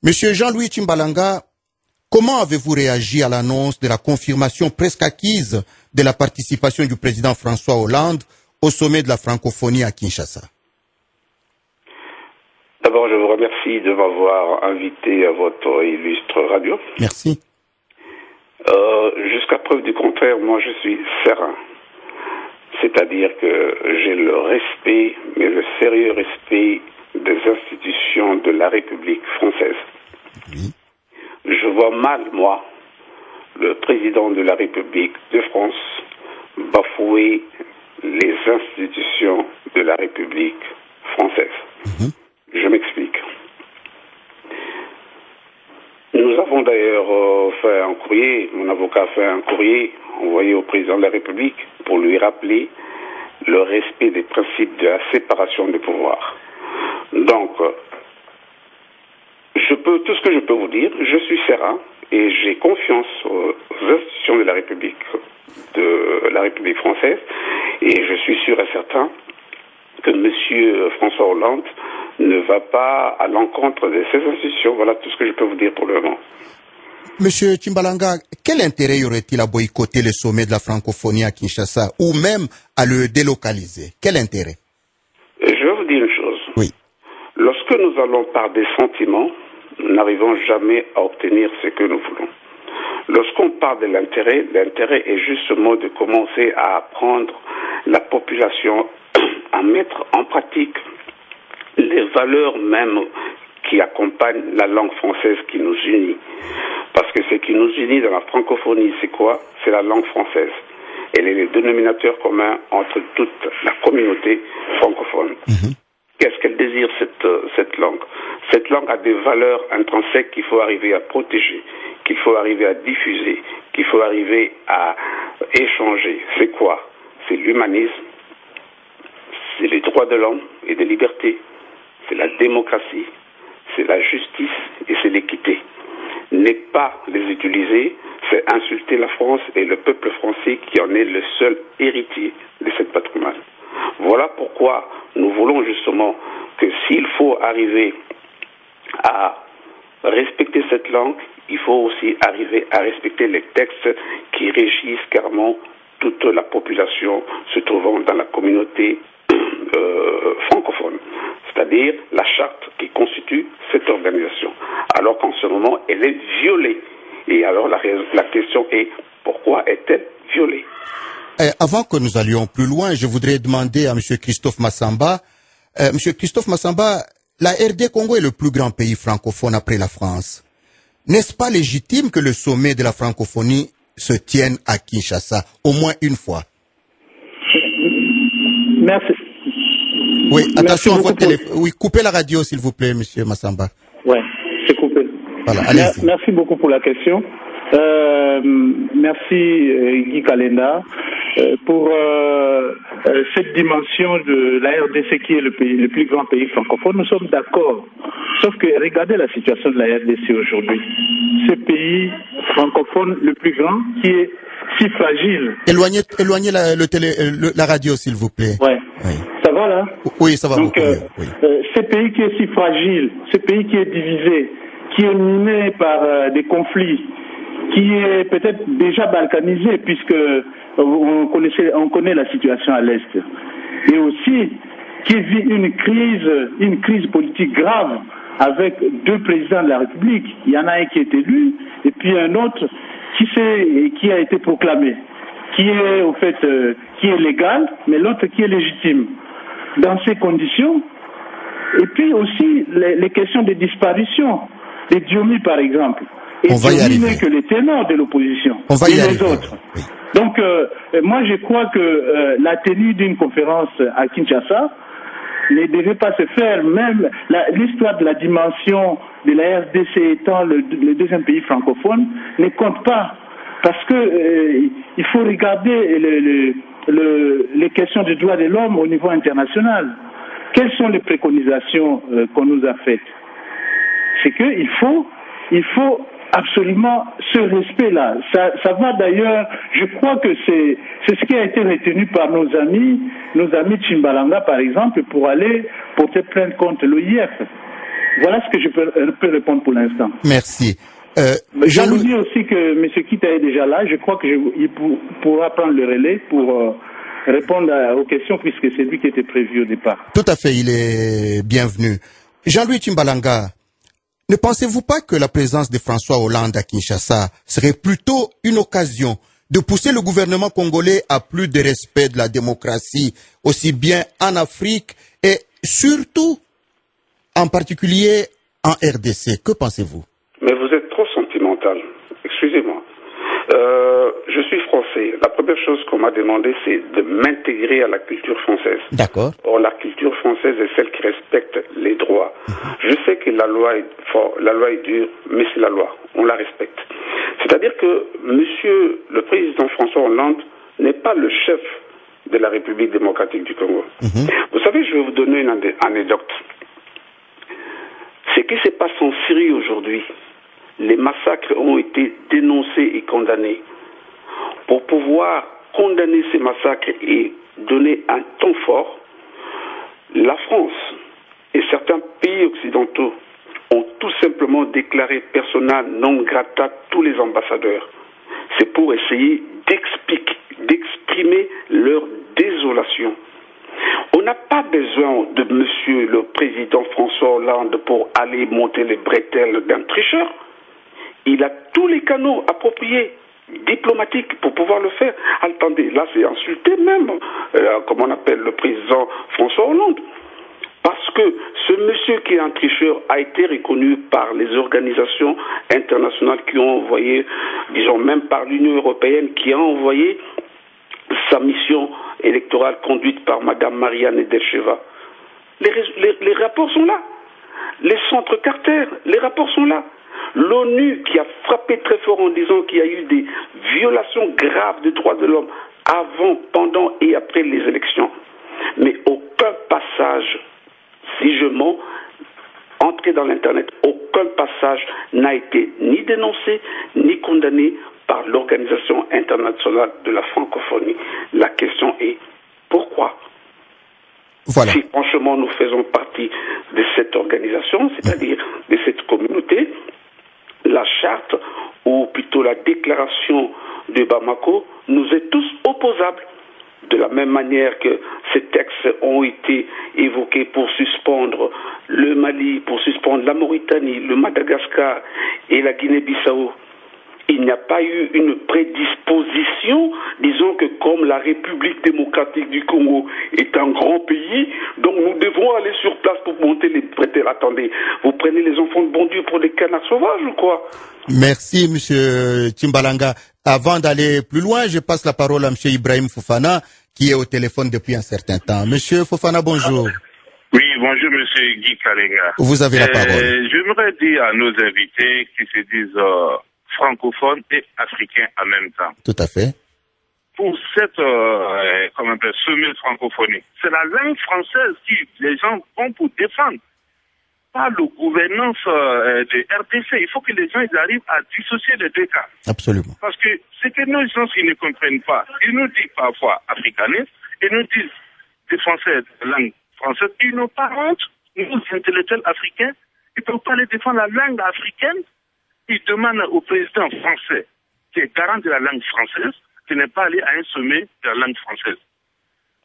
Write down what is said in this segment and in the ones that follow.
Monsieur Jean-Louis Tchimbalanga, comment avez-vous réagi à l'annonce de la confirmation presque acquise de la participation du président François Hollande au sommet de la francophonie à Kinshasa? D'abord, je vous remercie de m'avoir invité à votre illustre radio. Merci. Jusqu'à preuve du contraire, moi je suis serein. C'est-à-dire que j'ai le respect, mais le sérieux respect des institutions de la République française. Oui. Je vois mal, moi, le président de la République de France bafouer les institutions de la République française. Je m'explique. Nous avons d'ailleurs fait un courrier, mon avocat a fait un courrier envoyé au président de la République pour lui rappeler le respect des principes de la séparation des pouvoirs. Donc, tout ce que je peux vous dire, je suis serein et j'ai confiance aux institutions de la République française, et je suis sûr et certain que M. François Hollande ne va pas à l'encontre de ces institutions. Voilà tout ce que je peux vous dire pour le moment. Monsieur Tchimbalanga, quel intérêt y aurait-il à boycotter le sommet de la francophonie à Kinshasa ou même à le délocaliser? Quel intérêt? Je vais vous dire une chose. Oui. Lorsque nous allons par des sentiments, nous n'arrivons jamais à obtenir ce que nous voulons. Lorsqu'on parle de l'intérêt, l'intérêt est justement de commencer à apprendre la population à mettre en pratique les valeurs même qui accompagnent la langue française qui nous unit. Parce que ce qui nous unit dans la francophonie, c'est quoi? C'est la langue française. Elle est le dénominateur commun entre toute la communauté francophone. Qu'est-ce qu'elle désire, cette langue? Cette langue a des valeurs intrinsèques qu'il faut arriver à protéger, qu'il faut arriver à diffuser, qu'il faut arriver à échanger. C'est quoi? C'est l'humanisme, c'est les droits de l'homme et des libertés, c'est la démocratie, c'est la justice et c'est l'équité. Ne pas les utiliser, c'est insulter la France et le peuple français qui en est le seul héritier de cette patrimoine. Voilà pourquoi nous voulons justement que s'il faut arriver à respecter cette langue, il faut aussi arriver à respecter les textes qui régissent carrément toute la population se trouvant dans la communauté francophone, c'est-à-dire la charte qui constitue cette organisation, alors qu'en ce moment elle est violée. Et alors la question est, pourquoi est-elle violée? Avant que nous allions plus loin, je voudrais demander à M. Christophe Massamba, M. Christophe Massamba, la RD Congo est le plus grand pays francophone après la France. N'est-ce pas légitime que le sommet de la francophonie se tienne à Kinshasa, au moins une fois? Merci. Oui, attention à votre téléphone. Oui, coupez la radio, s'il vous plaît, M. Massamba. Oui, c'est coupé. Voilà, allez-y. Merci beaucoup pour la question. Merci Guy Kalenda pour cette dimension de la RDC qui est le plus grand pays francophone. Nous sommes d'accord. Sauf que regardez la situation de la RDC aujourd'hui. Ce pays francophone le plus grand qui est si fragile. Éloignez la radio, s'il vous plaît. Ouais. Oui. Ça va là? Oui, ça va beaucoup mieux. Oui. Ce pays qui est si fragile, ce pays qui est divisé, qui est miné par des conflits, qui est peut-être déjà balkanisé puisque on connaît la situation à l'Est, et aussi qui vit une crise politique grave avec deux présidents de la République. Il y en a un qui est élu et puis un autre qui a été proclamé, qui est au fait qui est légal, mais l'autre qui est légitime. Dans ces conditions, et puis aussi les questions de disparition, les Diomi par exemple, et Diomi n'est que les ténors de l'opposition, et les autres. Oui. Donc moi je crois que la tenue d'une conférence à Kinshasa ne devait pas se faire, même l'histoire de la dimension de la RDC étant le deuxième pays francophone ne compte pas, parce que il faut regarder les questions des droits de l'homme au niveau international. Quelles sont les préconisations qu'on nous a faites? C'est qu'il faut absolument ce respect-là. Ça va d'ailleurs, je crois que c'est ce qui a été retenu par nos amis Tchimbalanga par exemple, pour aller porter plainte contre l'OIF. Voilà ce que je peux répondre pour l'instant. Merci. J'en dis aussi que M. Kita est déjà là. Je crois qu'il pourra prendre le relais pour répondre aux questions, puisque c'est lui qui était prévu au départ. Tout à fait, il est bienvenu. Jean-Louis Tchimbalanga, ne pensez-vous pas que la présence de François Hollande à Kinshasa serait plutôt une occasion de pousser le gouvernement congolais à plus de respect de la démocratie, aussi bien en Afrique et surtout, en particulier, en RDC? Que pensez-vous? Mais vous êtes trop sentimental. Excusez-moi. Je suis français. La première chose qu'on m'a demandé, c'est de m'intégrer à la culture française. D'accord. Or, la culture française est celle qui respecte les droits. Je sais que la loi est dure, mais c'est la loi. On la respecte. C'est-à-dire que Monsieur le président François Hollande n'est pas le chef de la République démocratique du Congo. Vous savez, je vais vous donner une anecdote. Ce qui se passe en Syrie aujourd'hui, les massacres ont été dénoncés et condamnés. Pour pouvoir condamner ces massacres et donner un ton fort, la France et certains pays occidentaux ont tout simplement déclaré persona non grata tous les ambassadeurs. C'est pour essayer d'exprimer leur désolation. On n'a pas besoin de Monsieur le Président François Hollande pour aller monter les bretelles d'un tricheur. Il a tous les canaux appropriés, diplomatiques, pour pouvoir le faire. Attendez, là c'est insulter même, comme on appelle le président François Hollande. Parce que ce monsieur qui est un tricheur a été reconnu par les organisations internationales qui ont envoyé, disons même par l'Union européenne, qui a envoyé sa mission électorale conduite par Madame Marianne Edelcheva. Les rapports sont là. Les centres Carter, les rapports sont là. L'ONU qui a frappé très fort en disant qu'il y a eu des violations graves des droits de l'homme avant, pendant et après les élections. Mais aucun passage, si je mens, entré dans l'Internet, aucun passage n'a été ni dénoncé, ni condamné par l'Organisation internationale de la francophonie. La question est, pourquoi? Voilà. Si franchement nous faisons partie de cette organisation, c'est-à-dire de cette communauté, la charte, ou plutôt la déclaration de Bamako, nous est tous opposables. De la même manière que ces textes ont été évoqués pour suspendre le Mali, pour suspendre la Mauritanie, le Madagascar et la Guinée-Bissau. Il n'y a pas eu une prédisposition, disons que comme la République démocratique du Congo est un grand pays, donc nous devons aller sur place pour monter les bretelles. Attendez, vous prenez les enfants de bon Dieu pour des canards sauvages ou quoi? Merci, Monsieur Tchimbalanga. Avant d'aller plus loin, je passe la parole à Monsieur Ibrahim Fofana, qui est au téléphone depuis un certain temps. Monsieur Fofana, bonjour. Oui, bonjour, Monsieur Guy Kalenga. Vous avez la parole. J'aimerais dire à nos invités qui se disent francophones et africains en même temps. Tout à fait. Pour cette semi-francophonie, c'est la langue française qui les gens vont pour défendre. Pas la gouvernance de RDC. Il faut que les gens ils arrivent à dissocier les deux cas. Absolument. Parce que ce que nos gens ils ne comprennent pas, ils nous disent parfois africanistes, ils nous disent défenseurs de la langue française, ils n'ont pas honte. Nous, intellectuels africains, ils ne peuvent pas aller défendre la langue africaine. Ils demandent au président français, qui est garant de la langue française, de ne pas aller à un sommet de la langue française.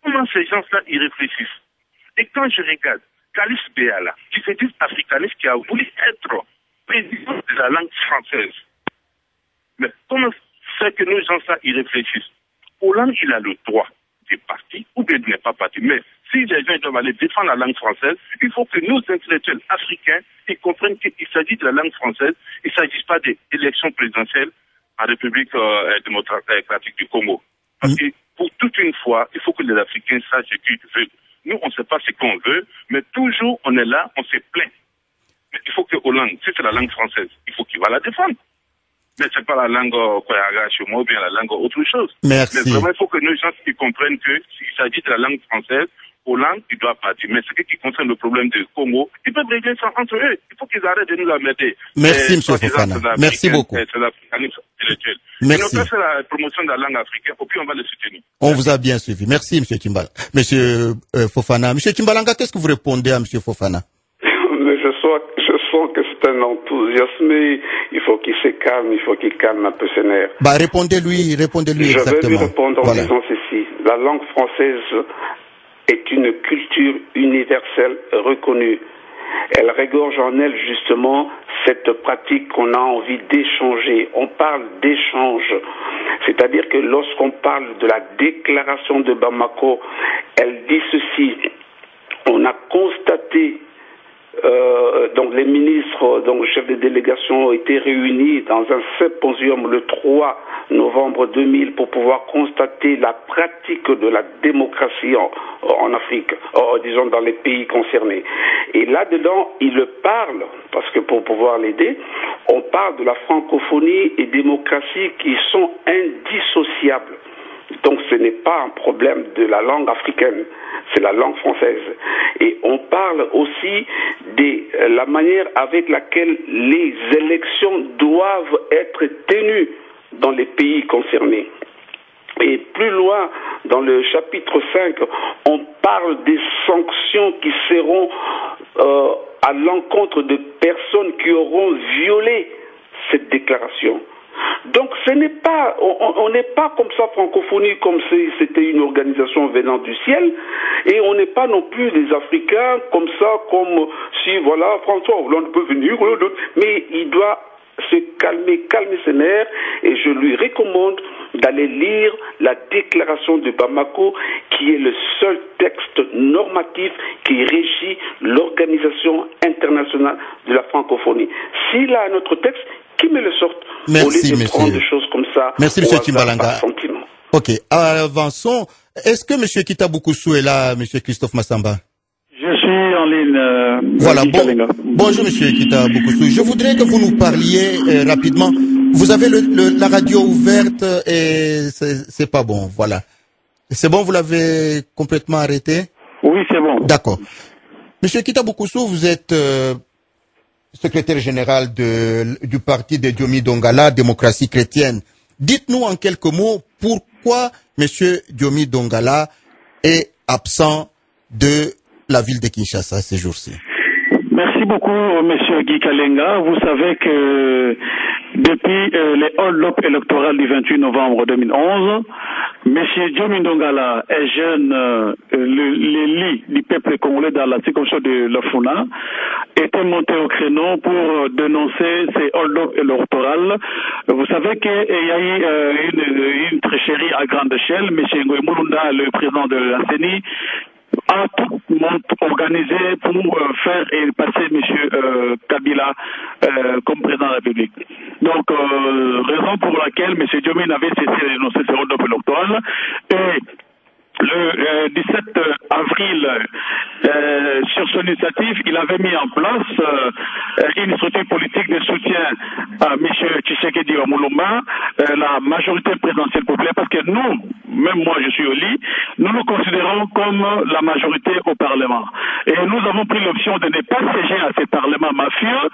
Comment ces gens-là y réfléchissent? Et quand je regarde Kalis Béala, qui se dit africaniste, qui a voulu être président de la langue française, mais comment c'est que nos gens, ça, ils réfléchissent. Hollande, il a le droit de partir, ou bien de ne pas partir. Mais si les gens doivent aller défendre la langue française, il faut que nos intellectuels africains ils comprennent qu'il s'agit de la langue française, il ne s'agit pas d'élections présidentielles en République démocratique du Congo. Parce que pour toute une fois, il faut que les Africains sachent ce qu'ils veulent. Nous, on ne sait pas ce qu'on veut, mais toujours on est là, on se plaint. Mais il faut que Hollande, si c'est la langue française, il faut qu'il va la défendre. Mais ce n'est pas la langue Koyaga chez moi ou bien la langue autre chose. Merci. Mais vraiment, il faut que nos gens ils comprennent que s'il s'agit de la langue française, Hollande, il doit partir. Mais ce qui concerne le problème du Congo, ils peuvent régler ça entre eux. Il faut qu'ils arrêtent de nous emmerder. Merci, M. Fofana. Merci beaucoup. Merci. Si on fait la promotion de la langue africaine, et puis on va le soutenir. On vous a bien suivi. Merci, M. Kimbala. M. Fofana. M. Kimbalanga, qu'est-ce que vous répondez à M. Fofana? Mais je sens que c'est un enthousiasme. Il faut qu'il se calme, il faut qu'il calme un peu ses nerfs. Répondez-lui exactement. Je vais lui répondre en disant ceci. La langue française est une culture universelle reconnue. Elle regorge en elle justement cette pratique qu'on a envie d'échanger. On parle d'échange. C'est-à-dire que lorsqu'on parle de la déclaration de Bamako, elle dit ceci. On a constaté donc les ministres, donc chefs de délégation ont été réunis dans un symposium le 3 novembre 2000 pour pouvoir constater la pratique de la démocratie en Afrique, disons dans les pays concernés. Et là-dedans, ils parlent, parce que pour pouvoir l'aider, on parle de la francophonie et démocratie qui sont indissociables. Donc ce n'est pas un problème de la langue africaine, c'est la langue française. Et on parle aussi de la manière avec laquelle les élections doivent être tenues dans les pays concernés. Et plus loin, dans le chapitre 5, on parle des sanctions qui seront à l'encontre de personnes qui auront violé cette déclaration. Donc ce n'est pas, on n'est pas comme ça francophonie, comme si c'était une organisation venant du ciel, et on n'est pas non plus des Africains comme ça, comme si voilà François Hollande peut venir, mais il doit se calmer ses nerfs, et je lui recommande d'aller lire la déclaration de Bamako, qui est le seul texte normatif qui régit l'organisation internationale de la francophonie. S'il a un autre texte, qui me le sorte. Merci, au lieu de prendre des choses comme ça. Merci, M. Kimbalanga. Ok, avançons. Est-ce que M. Kitabukusu est là, M. Christophe Massamba? Je suis en ligne. Voilà, bonjour M. Kitabukusu. Je voudrais que vous nous parliez rapidement. Vous avez la radio ouverte et c'est pas bon, voilà. C'est bon, vous l'avez complètement arrêté? Oui, c'est bon. D'accord. M. Kitabukusu, vous êtes secrétaire général du parti de Diomi Dongala, Démocratie chrétienne. Dites-nous en quelques mots pourquoi M. Diomi Dongala est absent de la ville de Kinshasa ces jours-ci. Merci beaucoup, M. Guy Kalenga. Vous savez que depuis les hold-up électorales du 28 novembre 2011, M. Diomi Dongala est jeune, l'élite du peuple congolais dans la circonscription de Lafuna, était monté au créneau pour dénoncer ces hold-up électorales. Vous savez qu'il y a eu une tricherie à grande échelle. M. Ngoï Mulunda, le président de la CENI, a tout le monde organisé pour faire et passer M. Kabila comme président de la République. Donc, raison pour laquelle M. Diomi n'avait cessé de dénoncer ce hold-up électoral. Et le 17 avril, sur son initiative, il avait mis en place une structure politique de soutien à M. Tshisekedi Omulumba, la majorité présidentielle populaire, parce que nous, même moi je suis au lit, nous nous considérons comme la majorité au Parlement. Et nous avons pris l'option de ne pas siéger à ce Parlement mafieux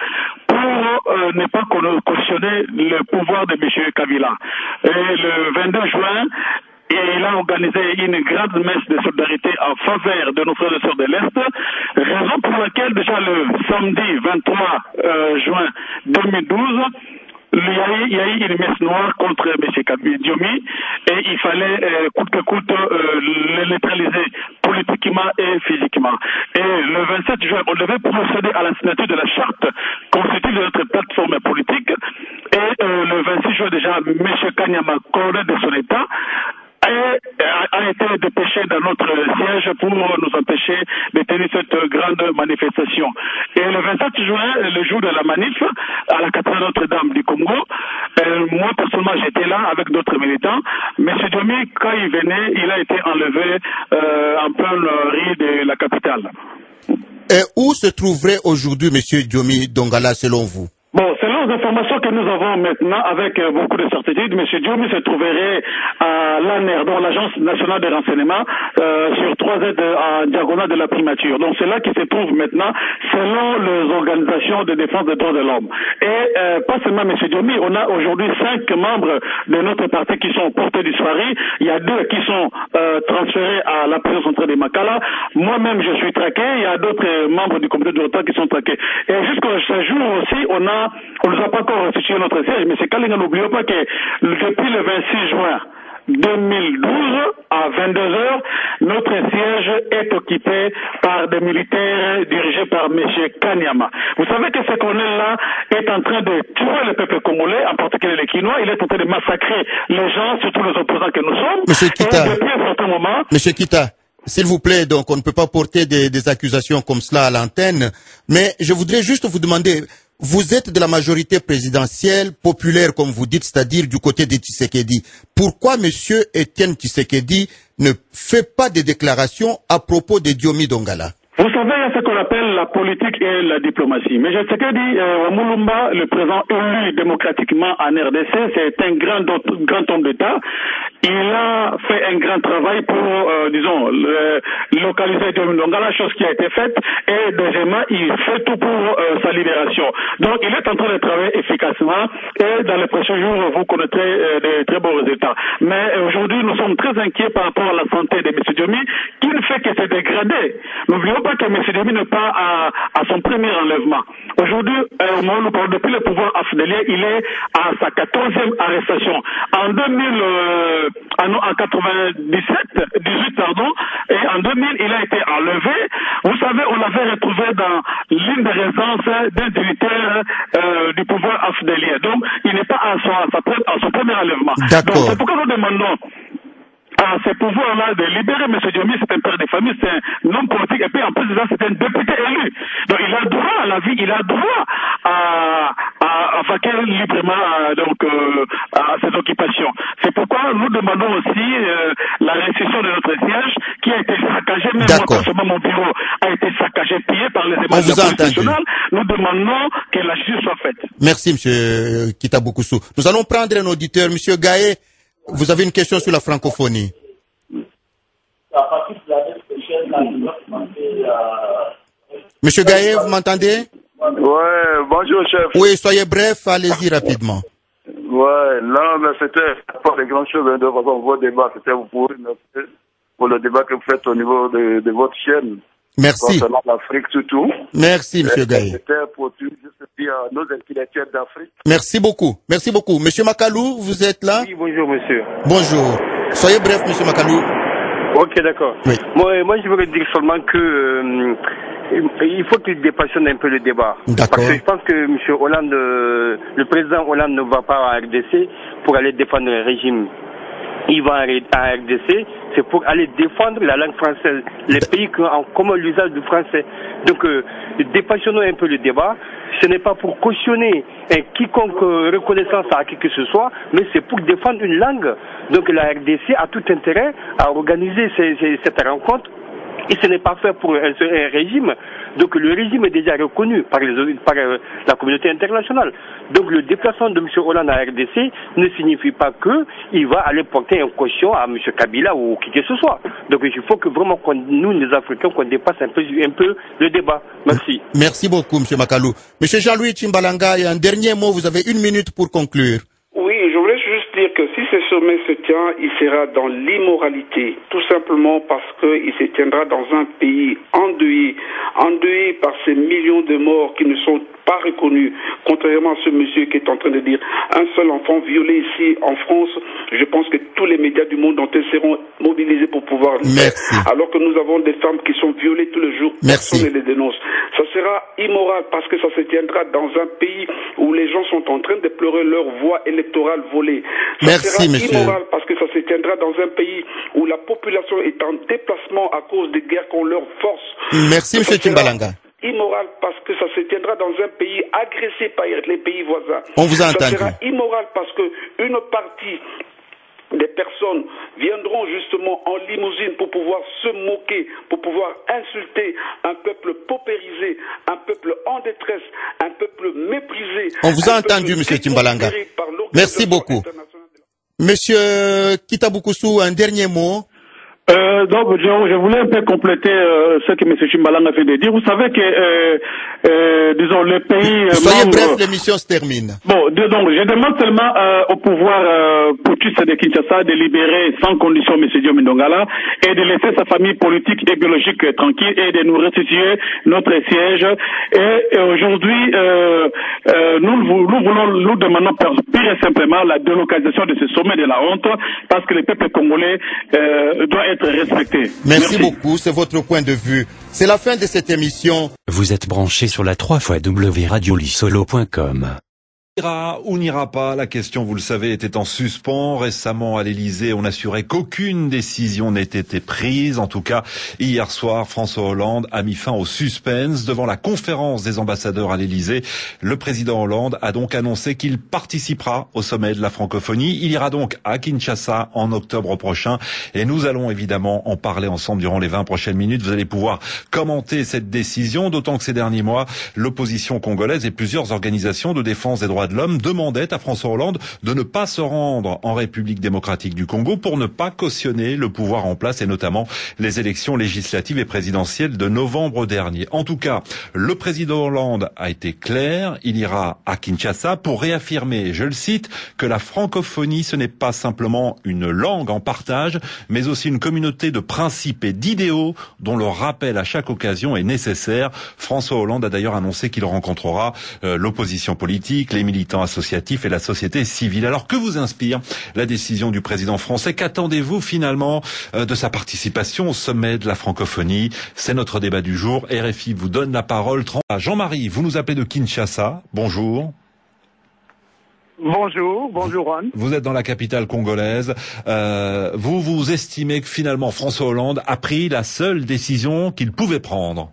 pour ne pas cautionner le pouvoir de M. Kabila. Et le 22 juin, et il a organisé une grande messe de solidarité en faveur de nos frères et sœurs de l'Est, raison pour laquelle déjà le samedi 23 juin 2012, il y a eu une messe noire contre M. Diomi et il fallait coûte que coûte le neutraliser politiquement et physiquement. Et le 27 juin, on devait procéder à la signature de la charte constitutive de notre plateforme politique. Et le 26 juin déjà, M. Kanyama, colonel de son État, a été dépêché dans notre siège pour nous empêcher de tenir cette grande manifestation. Et le 27 juin, le jour de la manif, à la cathédrale Notre-Dame du Congo, moi personnellement j'étais là avec d'autres militants. Monsieur Diomi, quand il venait, il a été enlevé en plein rue de la capitale. Et où se trouverait aujourd'hui Monsieur Diomi Dongala selon vous? Bon, selon les informations que nous avons maintenant, avec beaucoup de certitude, M. Diomi se trouverait à l'ANR, donc l'Agence nationale de renseignement, sur 3Z en diagonale de la primature. Donc c'est là qu'il se trouve maintenant, selon les organisations de défense des droits de l'homme. Et pas seulement M. Diomi, on a aujourd'hui 5 membres de notre parti qui sont portés disparus. Il y a 2 qui sont transférés à la prison centrale de Makala. Moi-même, je suis traqué. Il y a d'autres membres du comité de l'OTAN qui sont traqués. Et jusqu'à ce jour aussi, on ne nous a pas encore restitué notre siège, mais c'est Kalinga, n'oublions pas que depuis le 26 juin 2012 à 22h, notre siège est occupé par des militaires dirigés par M. Kanyama. Vous savez que ce colonel-là est en train de tuer le peuple congolais, en particulier les Kinois. Il est en train de massacrer les gens, surtout les opposants que nous sommes. Monsieur Kita, et depuis un certain moment... Monsieur Kita, s'il vous plaît, donc on ne peut pas porter des accusations comme cela à l'antenne, mais je voudrais juste vous demander... Vous êtes de la majorité présidentielle, populaire comme vous dites, c'est-à-dire du côté de Tshisekedi. Pourquoi Monsieur Étienne Tshisekedi ne fait pas de déclarations à propos de Diomi Dongala? Vous savez, il y a ce qu'on appelle la politique et la diplomatie. Mais je sais que dit Wamulumba, le président élu démocratiquement en RDC, c'est un grand homme d'État. Il a fait un grand travail pour, disons, localiser Diomi Dongala, chose qui a été faite. Et deuxièmement, il fait tout pour sa libération. Donc, il est en train de travailler efficacement. Et dans les prochains jours, vous connaîtrez de très bons résultats. Mais aujourd'hui, nous sommes très inquiets par rapport à la santé de M. Diomi, qui ne fait que se dégrader. N'oublions pas que M. Diomi n'est pas à son premier enlèvement. Aujourd'hui, nous parlons depuis le pouvoir afdélien, il est à sa 14e arrestation. En 18 pardon, et en 2000, il a été enlevé. Vous savez, on l'avait retrouvé dans l'une des résidences d'un dignitaire du pouvoir afdélien. Donc, il n'est pas à son premier enlèvement. Donc, c'est pourquoi nous demandons à ce pouvoir-là de libérer M. Diomi, c'est un père de famille, c'est un homme politique, et puis en plus de ça, c'est un député élu. Donc il a droit à la vie, il a droit à vaquer librement à ses occupations. C'est pourquoi nous demandons aussi la restitution de notre siège qui a été saccagé, même moi personnellement mon bureau a été saccagé, pillé par les éléments de la police nationale. Nous demandons que la justice soit faite. Merci M. Kita Boukoussou. Nous allons prendre un auditeur, M. Gaé. Vous avez une question sur la francophonie. Monsieur Gaé, vous m'entendez? Ouais, bonjour chef. Oui, soyez bref, allez-y rapidement. Ouais, non, mais c'était pas de grandes choses de vos débats, c'était pour le débat que vous faites au niveau de votre chaîne. Merci. Concernant l'Afrique surtout. Merci, monsieur Gaye. C'était pour juste dire à nos intellectuels d'Afrique. Merci beaucoup. Merci beaucoup. Monsieur Makalou, vous êtes là? Oui, bonjour, monsieur. Bonjour. Soyez bref, monsieur Makalou. Ok, d'accord. Oui. Moi, je voudrais dire seulement que il faut qu'il dépassionne un peu le débat. D'accord. Parce que je pense que monsieur Hollande, le président Hollande ne va pas à RDC pour aller défendre le régime. Il va à RDC, c'est pour aller défendre la langue française, les pays qui ont en commun l'usage du français. Donc, dépassionnons un peu le débat. Ce n'est pas pour cautionner quiconque reconnaissance à qui que ce soit, mais c'est pour défendre une langue. Donc, la RDC a tout intérêt à organiser cette rencontre. Et ce n'est pas fait pour un régime. Donc le régime est déjà reconnu par la communauté internationale. Donc le déplacement de M. Hollande à RDC ne signifie pas qu'il va aller porter un caution à M. Kabila ou qui que ce soit. Donc il faut que vraiment nous, les Africains, qu'on dépasse un peu le débat. Merci. Merci beaucoup, M. Makalou. M. Jean-Louis Tchimbalanga, un dernier mot, vous avez 1 minute pour conclure. Oui, je voulais juste dire que si ce sommet se tient, il sera dans l'immoralité, tout simplement parce qu'il se tiendra dans un pays endeuillé par ces millions de morts qui ne sont pas reconnus, contrairement à ce monsieur qui est en train de dire un seul enfant violé ici en France. Je pense que tous les médias du monde entier seront mobilisés pour pouvoir le faire. Alors que nous avons des femmes qui sont violées tous les jours, personne ne les dénonce. Ça sera immoral parce que ça se tiendra dans un pays où les gens sont en train de pleurer leur voix électorale volée. Ça sera immoral parce que ça se tiendra dans un pays où la population est en déplacement à cause des guerres qu'on leur force. Merci, M. Timbalanga. Immoral parce que ça se tiendra dans un pays agressé par les pays voisins. On vous a entendu. Ça sera immoral parce que une partie des personnes viendront justement en limousine pour pouvoir se moquer, pour pouvoir insulter un peuple paupérisé, un peuple en détresse, un peuple méprisé. On vous a entendu, M. Timbalanga. Merci beaucoup. Monsieur Kitaboukousou, un dernier mot. Donc, je voulais un peu compléter ce que M. Timbalanga vient de dire. Vous savez que, disons, le pays... Soyez bref, l'émission se termine. Bon, donc, je demande seulement au pouvoir putschiste de Kinshasa de libérer sans condition M. Diomé Ndongala et de laisser sa famille politique et biologique tranquille et de nous restituer notre siège. Et aujourd'hui, nous demandons pire et simplement la délocalisation de ce sommet de la honte parce que le peuple congolais doit être respecté. Merci beaucoup, c'est votre point de vue. C'est la fin de cette émission. Vous êtes branché sur la 3xwradiolissolo.com. Ira ou n'ira pas, la question, vous le savez, était en suspens. Récemment, à l'Élysée, on assurait qu'aucune décision n'ait été prise. En tout cas, hier soir, François Hollande a mis fin au suspense. Devant la conférence des ambassadeurs à l'Élysée, le président Hollande a donc annoncé qu'il participera au sommet de la francophonie. Il ira donc à Kinshasa en octobre prochain. Et nous allons évidemment en parler ensemble durant les 20 prochaines minutes. Vous allez pouvoir commenter cette décision, d'autant que ces derniers mois, l'opposition congolaise et plusieurs organisations de défense des droits de l'homme demandait à François Hollande de ne pas se rendre en République démocratique du Congo pour ne pas cautionner le pouvoir en place et notamment les élections législatives et présidentielles de novembre dernier. En tout cas, le président Hollande a été clair, il ira à Kinshasa pour réaffirmer, je le cite, que la francophonie ce n'est pas simplement une langue en partage, mais aussi une communauté de principes et d'idéaux dont le rappel à chaque occasion est nécessaire. François Hollande a d'ailleurs annoncé qu'il rencontrera l'opposition politique, les militants associatifs et la société civile. Alors que vous inspire la décision du président français? Qu'attendez-vous finalement de sa participation au sommet de la francophonie? C'est notre débat du jour. RFI vous donne la parole. Jean-Marie, vous nous appelez de Kinshasa. Bonjour. Bonjour Ron. Vous êtes dans la capitale congolaise. Vous estimez que finalement François Hollande a pris la seule décision qu'il pouvait prendre?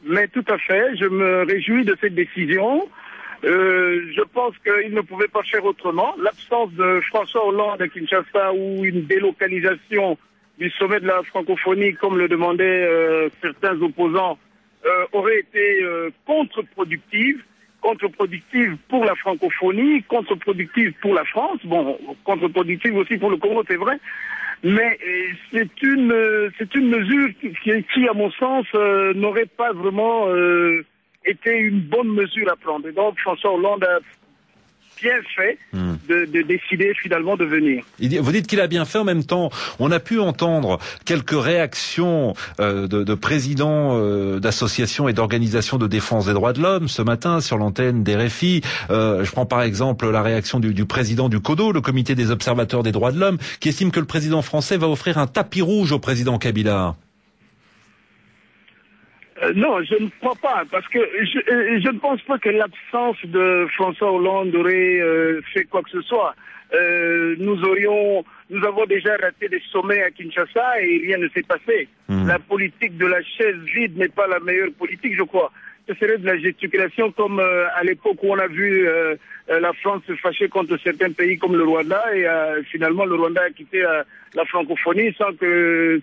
Mais tout à fait, je me réjouis de cette décision. Je pense qu'il ne pouvait pas faire autrement. L'absence de François Hollande à Kinshasa ou une délocalisation du sommet de la francophonie, comme le demandaient certains opposants, aurait été contre-productive pour la francophonie, contre-productive pour la France, bon, contre-productive aussi pour le Congo, c'est vrai. Mais c'est une mesure qui, à mon sens, n'aurait pas vraiment été une bonne mesure à prendre. Et donc, François Hollande a bien fait de décider finalement de venir. Vous dites qu'il a bien fait. En même temps, on a pu entendre quelques réactions de présidents d'associations et d'organisations de défense des droits de l'homme ce matin sur l'antenne d'RFI. Je prends par exemple la réaction du président du CODO, le comité des observateurs des droits de l'homme, qui estime que le président français va offrir un tapis rouge au président Kabila. Non, je ne crois pas, parce que je ne pense pas que l'absence de François Hollande aurait fait quoi que ce soit. Nous avons déjà raté des sommets à Kinshasa et rien ne s'est passé. La politique de la chaise vide n'est pas la meilleure politique, je crois. Ce serait de la gesticulation comme à l'époque où on a vu la France se fâcher contre certains pays comme le Rwanda et finalement le Rwanda a quitté la francophonie sans que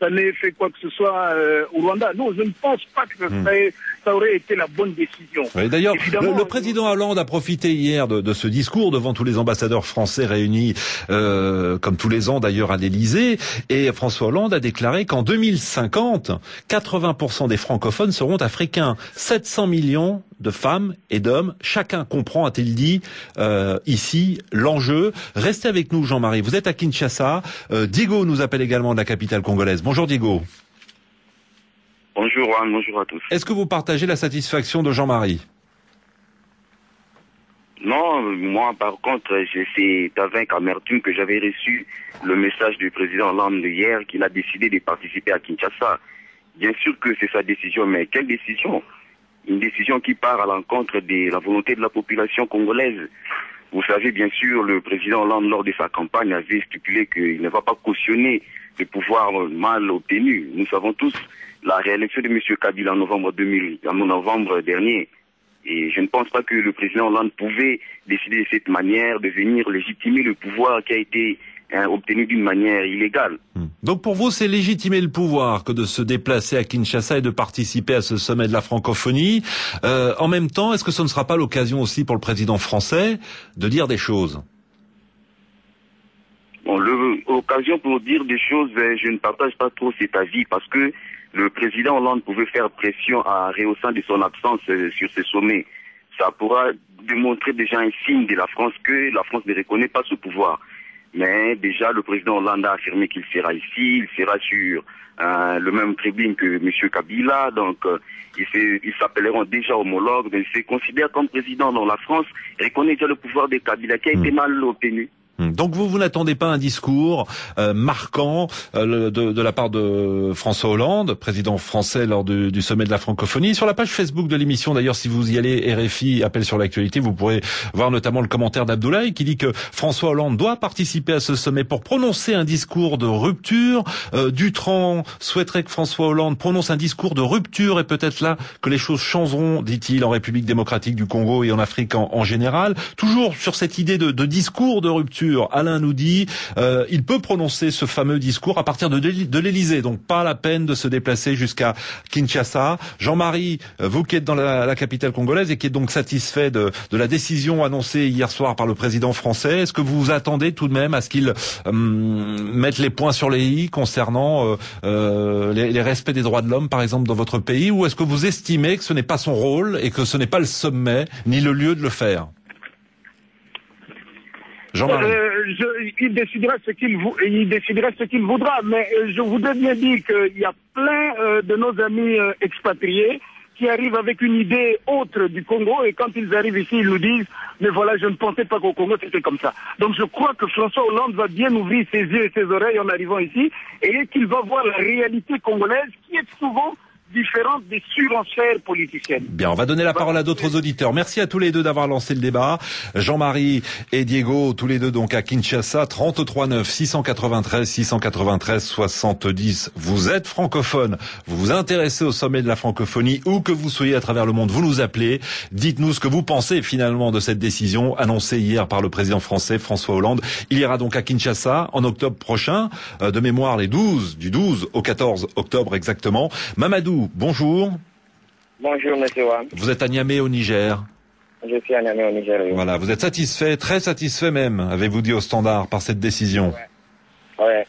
ça n'ait fait quoi que ce soit au Rwanda. Non, je ne pense pas que ça aurait été la bonne décision. Oui, d'ailleurs, le président Hollande a profité hier de ce discours devant tous les ambassadeurs français réunis, comme tous les ans d'ailleurs à l'Élysée, et François Hollande a déclaré qu'en 2050, 80% des francophones seront africains. 700 millions de femmes et d'hommes. Chacun comprend, a-t-il dit, ici, l'enjeu. Restez avec nous, Jean-Marie. Vous êtes à Kinshasa. Diego nous appelle également de la capitale congolaise. Bonjour, Diego. Bonjour, Juan. Bonjour à tous. Est-ce que vous partagez la satisfaction de Jean-Marie? Non, moi, par contre, c'est avec amertume que j'avais reçu le message du président Hollande hier qu'il a décidé de participer à Kinshasa. Bien sûr que c'est sa décision, mais quelle décision? Une décision qui part à l'encontre de la volonté de la population congolaise. Vous savez, bien sûr, le président Hollande, lors de sa campagne, avait stipulé qu'il ne va pas cautionner le pouvoir mal obtenu. Nous savons tous la réélection de M. Kabila en novembre dernier. Et je ne pense pas que le président Hollande pouvait décider de cette manière de venir légitimer le pouvoir qui a été obtenu d'une manière illégale. Donc pour vous, c'est légitimer le pouvoir que de se déplacer à Kinshasa et de participer à ce sommet de la francophonie. En même temps, est-ce que ce ne sera pas l'occasion aussi pour le président français de dire des choses? Bon, l'occasion pour dire des choses, je ne partage pas trop cet avis parce que le président Hollande pouvait faire pression en rehaussant de son absence sur ce sommet. Ça pourra démontrer déjà un signe de la France que la France ne reconnaît pas ce pouvoir. Mais déjà, le président Hollande a affirmé qu'il sera ici, il sera sur le même tribune que M. Kabila, donc ils s'appelleront déjà homologues, mais il se considère comme président dans la France, reconnaît déjà le pouvoir de Kabila qui a été mal obtenu. Donc vous n'attendez pas un discours marquant de la part de François Hollande, président français lors du sommet de la francophonie. Sur la page Facebook de l'émission, d'ailleurs, si vous y allez, RFI appel sur l'actualité, vous pourrez voir notamment le commentaire d'Abdoulaye qui dit que François Hollande doit participer à ce sommet pour prononcer un discours de rupture. Dutran souhaiterait que François Hollande prononce un discours de rupture et peut-être là que les choses changeront, dit-il, en République démocratique du Congo et en Afrique en général. Toujours sur cette idée de discours de rupture. Alain nous dit il peut prononcer ce fameux discours à partir de l'Élysée, donc pas la peine de se déplacer jusqu'à Kinshasa. Jean-Marie, vous qui êtes dans la capitale congolaise et qui êtes donc satisfait de la décision annoncée hier soir par le président français, est-ce que vous vous attendez tout de même à ce qu'il mette les points sur les i concernant les respects des droits de l'homme, par exemple, dans votre pays, ou est-ce que vous estimez que ce n'est pas son rôle et que ce n'est pas le sommet ni le lieu de le faire? Il décidera ce qu'il voudra, mais je voudrais bien dire qu'il y a plein de nos amis expatriés qui arrivent avec une idée autre du Congo, et quand ils arrivent ici, ils nous disent « Mais voilà, je ne pensais pas qu'au Congo c'était comme ça ». Donc je crois que François Hollande va bien ouvrir ses yeux et ses oreilles en arrivant ici, et qu'il va voir la réalité congolaise qui est souvent différente des surenchères politiciennes. Bien, on va donner la parole à d'autres auditeurs. Merci à tous les deux d'avoir lancé le débat. Jean-Marie et Diego, tous les deux donc à Kinshasa, 33 9 693 70. Vous êtes francophone, vous vous intéressez au sommet de la francophonie, où que vous soyez à travers le monde, vous nous appelez. Dites-nous ce que vous pensez finalement de cette décision annoncée hier par le président français François Hollande. Il ira donc à Kinshasa en octobre prochain, de mémoire du 12 au 14 octobre exactement. Mamadou, bonjour. Bonjour, monsieur Wam. Vous êtes à Niamey, au Niger. Je suis à Niamey, au Niger. Oui. Voilà, vous êtes satisfait, très satisfait même, avez-vous dit au Standard, par cette décision? Ouais.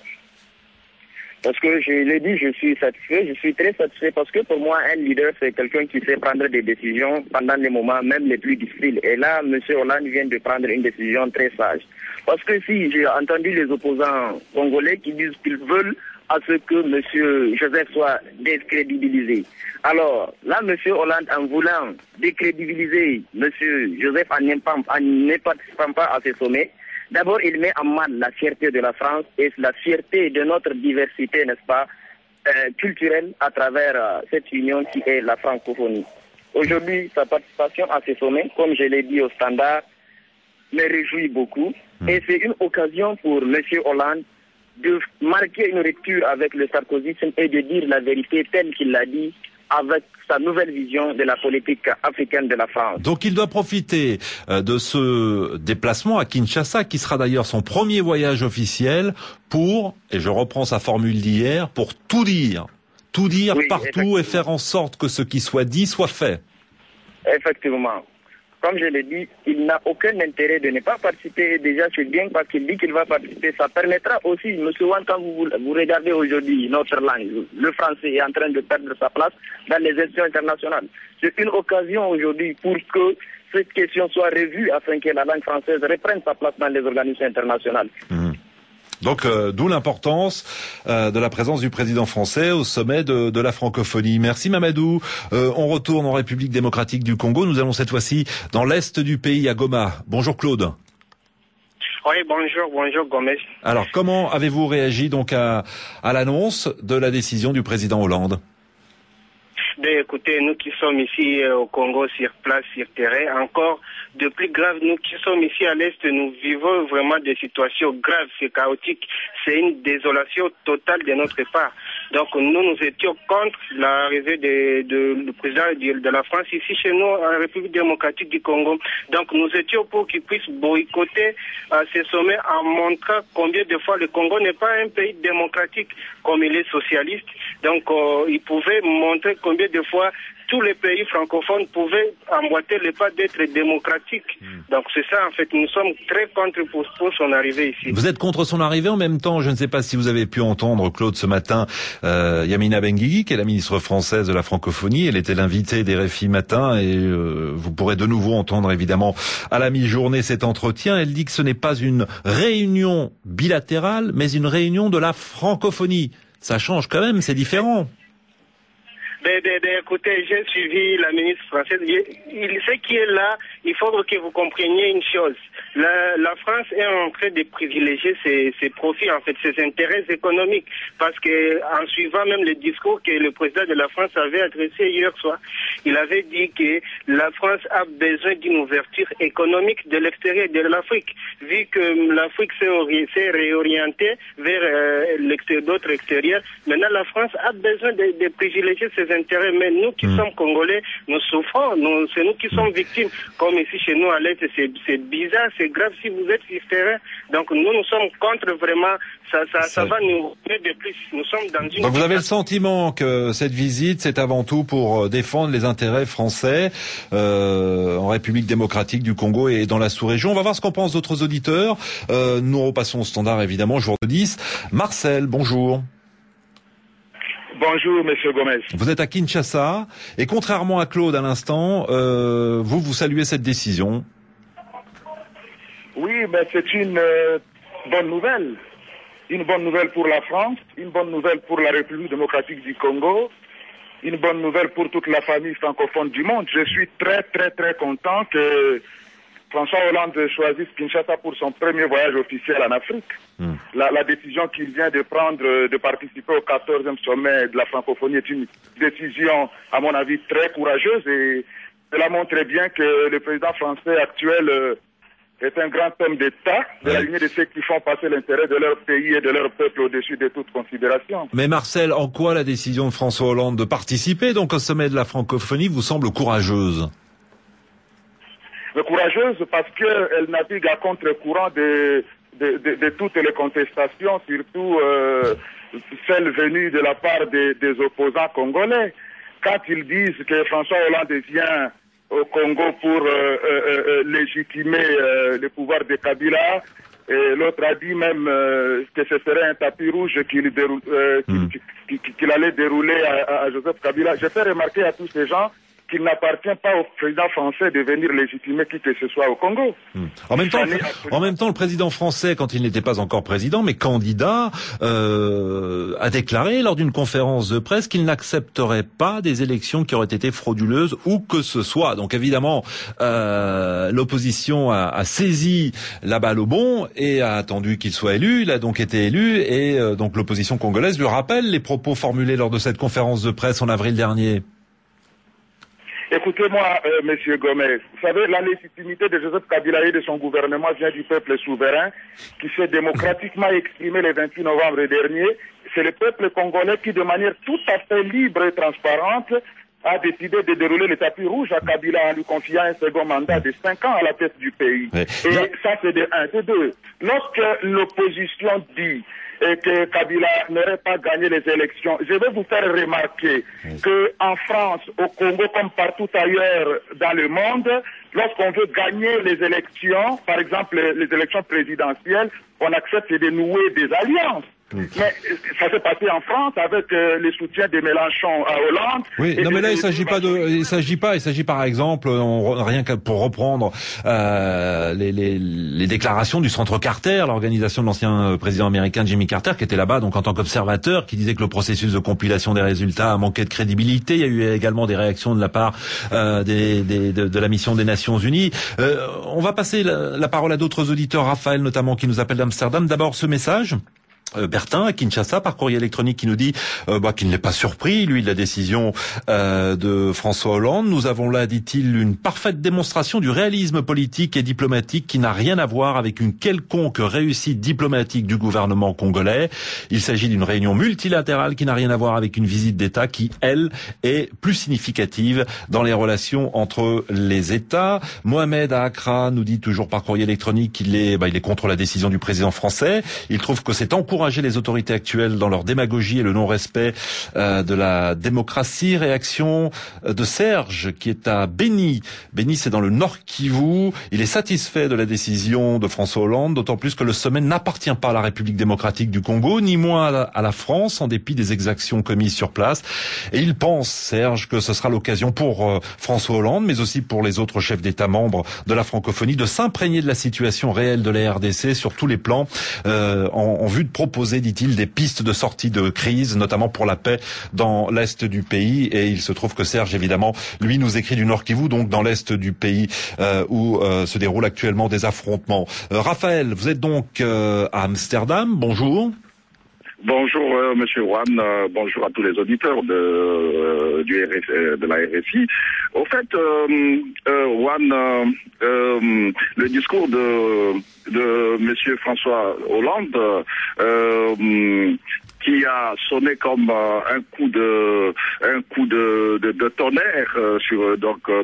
Parce que je l'ai dit, je suis satisfait, je suis très satisfait parce que pour moi, un leader, c'est quelqu'un qui sait prendre des décisions pendant les moments même les plus difficiles. Et là, monsieur Hollande vient de prendre une décision très sage. Parce que si j'ai entendu les opposants congolais qui disent qu'ils veulent à ce que M. Joseph soit décrédibilisé. Alors, là, M. Hollande, en voulant décrédibiliser M. Joseph en ne participant pas à ce sommet, d'abord, il met en mal la fierté de la France et la fierté de notre diversité, n'est-ce pas, culturelle à travers cette union qui est la francophonie. Aujourd'hui, sa participation à ce sommet, comme je l'ai dit au Standard, me réjouit beaucoup. Et c'est une occasion pour M. Hollande de marquer une rupture avec le sarkozysme et de dire la vérité telle qu'il l'a dit avec sa nouvelle vision de la politique africaine de la France. Donc il doit profiter de ce déplacement à Kinshasa, qui sera d'ailleurs son premier voyage officiel, pour, et je reprends sa formule d'hier, pour tout dire oui, partout et faire en sorte que ce qui soit dit soit fait. Effectivement. comme je l'ai dit, il n'a aucun intérêt de ne pas participer. Déjà, c'est bien parce qu'il dit qu'il va participer. Ça permettra aussi, M. Wan, quand vous regardez aujourd'hui notre langue, le français est en train de perdre sa place dans les institutions internationales. C'est une occasion aujourd'hui pour que cette question soit revue afin que la langue française reprenne sa place dans les organisations internationales. Donc, d'où l'importance de la présence du président français au sommet de la francophonie. Merci Mamadou. On retourne en République démocratique du Congo. Nous allons cette fois-ci dans l'est du pays, à Goma. Bonjour Claude. Oui, bonjour Gomez. Alors, comment avez-vous réagi donc à l'annonce de la décision du président Hollande? Écoutez, nous qui sommes ici au Congo, sur place, sur terrain, encore de plus grave, nous qui sommes ici à l'Est, nous vivons vraiment des situations graves, c'est chaotique, c'est une désolation totale de notre part. Donc nous étions contre l'arrivée du président de la France ici chez nous, en République démocratique du Congo. Donc nous étions pour qu'il puisse boycotter ces sommets en montrant combien de fois le Congo n'est pas un pays démocratique comme il est socialiste. Donc il pouvait montrer combien de fois tous les pays francophones pouvaient emboîter le pas d'être démocratiques. Donc c'est ça en fait, nous sommes très contre pour son arrivée ici. Vous êtes contre son arrivée en même temps, je ne sais pas si vous avez pu entendre Claude ce matin, Yamina Benguigui, qui est la ministre française de la francophonie, elle était l'invitée des RFI matin et vous pourrez de nouveau entendre évidemment à la mi-journée cet entretien. Elle dit que ce n'est pas une réunion bilatérale, mais une réunion de la francophonie. Ça change quand même, c'est différent. Écoutez, j'ai suivi la ministre française. Ce qui est là, il faut que vous compreniez une chose. La France est en train de privilégier ses profits, en fait, ses intérêts économiques. Parce que, en suivant même le discours que le président de la France avait adressé hier soir, il avait dit que la France a besoin d'une ouverture économique de l'extérieur de l'Afrique. Vu que l'Afrique s'est réorientée vers d'autres extérieurs, maintenant la France a besoin de privilégier ses intérêts. Mais nous qui sommes Congolais, nous souffrons, c'est nous qui sommes victimes. Comme ici chez nous à l'Est, c'est bizarre, c'est grave si vous êtes sur terrain. Donc nous sommes contre vraiment, ça va nous mettre de plus. Nous sommes dans une... Donc vous avez le sentiment que cette visite, c'est avant tout pour défendre les intérêts français en République démocratique du Congo et dans la sous-région. On va voir ce qu'en pensent d'autres auditeurs. Nous repassons au standard évidemment, jour de 10. Marcel, bonjour. Bonjour, Monsieur Gomez. Vous êtes à Kinshasa et contrairement à Claude à l'instant, vous saluez cette décision. Oui, mais c'est une bonne nouvelle. Une bonne nouvelle pour la France, une bonne nouvelle pour la République démocratique du Congo, une bonne nouvelle pour toute la famille francophone du monde. Je suis très, très, très content que François Hollande choisisse Kinshasa pour son premier voyage officiel en Afrique. La décision qu'il vient de prendre de participer au 14e sommet de la francophonie est une décision, à mon avis, très courageuse et cela montre bien que le président français actuel est un grand homme d'État de la lignée de ceux qui font passer l'intérêt de leur pays et de leur peuple au-dessus de toute considération. Mais Marcel, en quoi la décision de François Hollande de participer donc au sommet de la francophonie vous semble courageuse? Courageuse parce qu'elle navigue à contre-courant de toutes les contestations, surtout celles venues de la part des opposants congolais. Quand ils disent que François Hollande vient au Congo pour légitimer le pouvoir de Kabila, et l'autre a dit même que ce serait un tapis rouge qu'il allait dérouler à Joseph Kabila. Je fais remarquer à tous ces gens qu'il n'appartient pas au président français de venir légitimer qui que ce soit au Congo. En même temps, le président français, quand il n'était pas encore président, mais candidat, a déclaré lors d'une conférence de presse qu'il n'accepterait pas des élections qui auraient été frauduleuses où que ce soit. Donc évidemment, l'opposition a saisi la balle au bond et a attendu qu'il soit élu. Il a donc été élu et donc l'opposition congolaise lui rappelle les propos formulés lors de cette conférence de presse en avril dernier. Écoutez-moi, Monsieur Gomez, vous savez, la légitimité de Joseph Kabila et de son gouvernement vient du peuple souverain qui s'est démocratiquement exprimé le 28 novembre dernier. C'est le peuple congolais qui, de manière tout à fait libre et transparente, a décidé de dérouler le tapis rouge à Kabila en lui confiant un second mandat de 5 ans à la tête du pays. Ouais. Et ça, c'est de 1. De 2, lorsque l'opposition dit que Kabila n'aurait pas gagné les élections, je vais vous faire remarquer que en France, au Congo, comme partout ailleurs dans le monde, lorsqu'on veut gagner les élections, par exemple les élections présidentielles, on accepte de nouer des alliances. Mais ça s'est passé en France avec le soutien de Mélenchon à Hollande. Oui, non mais là il s'agit par exemple, rien que pour reprendre les déclarations du Centre Carter, l'organisation de l'ancien président américain Jimmy Carter, qui était là-bas donc en tant qu'observateur, qui disait que le processus de compilation des résultats a manqué de crédibilité. Il y a eu également des réactions de la part de la mission des Nations Unies. On va passer la parole à d'autres auditeurs, Raphaël notamment, qui nous appelle d'Amsterdam. D'abord ce message. Bertin à Kinshasa par courrier électronique qui nous dit qu'il n'est pas surpris lui de la décision de François Hollande. Nous avons là, dit-il, une parfaite démonstration du réalisme politique et diplomatique qui n'a rien à voir avec une quelconque réussite diplomatique du gouvernement congolais. Il s'agit d'une réunion multilatérale qui n'a rien à voir avec une visite d'État qui, elle, est plus significative dans les relations entre les États. Mohamed à Accra nous dit toujours par courrier électronique qu'il est contre la décision du président français. Il trouve que c'est encourager les autorités actuelles dans leur démagogie et le non-respect de la démocratie. Réaction de Serge qui est à Beni. Beni, c'est dans le Nord Kivu. Il est satisfait de la décision de François Hollande, d'autant plus que le sommet n'appartient pas à la République démocratique du Congo, ni moins à la France, en dépit des exactions commises sur place. Et il pense, Serge, que ce sera l'occasion pour François Hollande, mais aussi pour les autres chefs d'État membres de la francophonie, de s'imprégner de la situation réelle de la RDC sur tous les plans, en vue de proposer, dit-il, des pistes de sortie de crise, notamment pour la paix dans l'est du pays. Et il se trouve que Serge, évidemment, lui nous écrit du Nord Kivu, donc dans l'est du pays où se déroulent actuellement des affrontements. Raphaël, vous êtes donc à Amsterdam. Bonjour. Bonjour Monsieur Juan, bonjour à tous les auditeurs de la RFI. Au fait, Juan, le discours de Monsieur François Hollande, qui a sonné comme un coup de tonnerre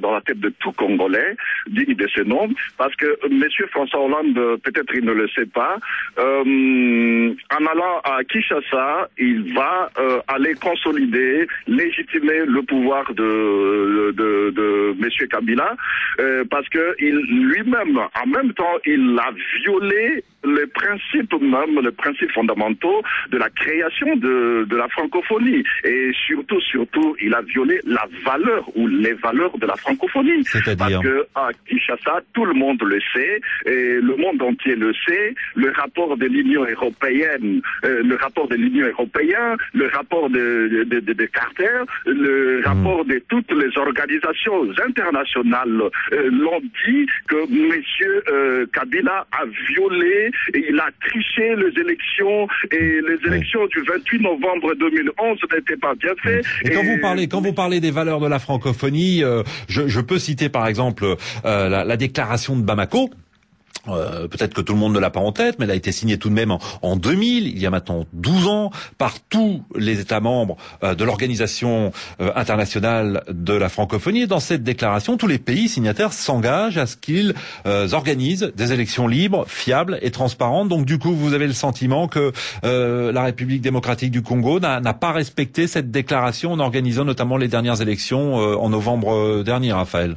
dans la tête de tout Congolais, digne de ce nom, parce que Monsieur François Hollande, peut-être il ne le sait pas, en allant à Kinshasa, il va aller consolider, légitimer le pouvoir de Monsieur Kabila, parce que lui-même, en même temps, il a violé les principes fondamentaux de la création de la francophonie. Et surtout, il a violé la valeur ou les valeurs de la francophonie. Parce que à Kinshasa, tout le monde le sait, et le monde entier le sait, le rapport de l'Union européenne, le rapport de Carter, le rapport de toutes les organisations internationales l'ont dit que Monsieur Kabila a violé et il a triché les élections, et les élections du 28 novembre 2011 n'étaient pas bien faites. Et quand vous parlez des valeurs de la francophonie, je peux citer par exemple la déclaration de Bamako. Peut-être que tout le monde ne l'a pas en tête, mais elle a été signée tout de même en 2000, il y a maintenant 12 ans, par tous les États membres de l'Organisation internationale de la francophonie. Et dans cette déclaration, tous les pays signataires s'engagent à ce qu'ils organisent des élections libres, fiables et transparentes. Donc du coup, vous avez le sentiment que la République démocratique du Congo n'a pas respecté cette déclaration en organisant notamment les dernières élections en novembre dernier, Raphaël.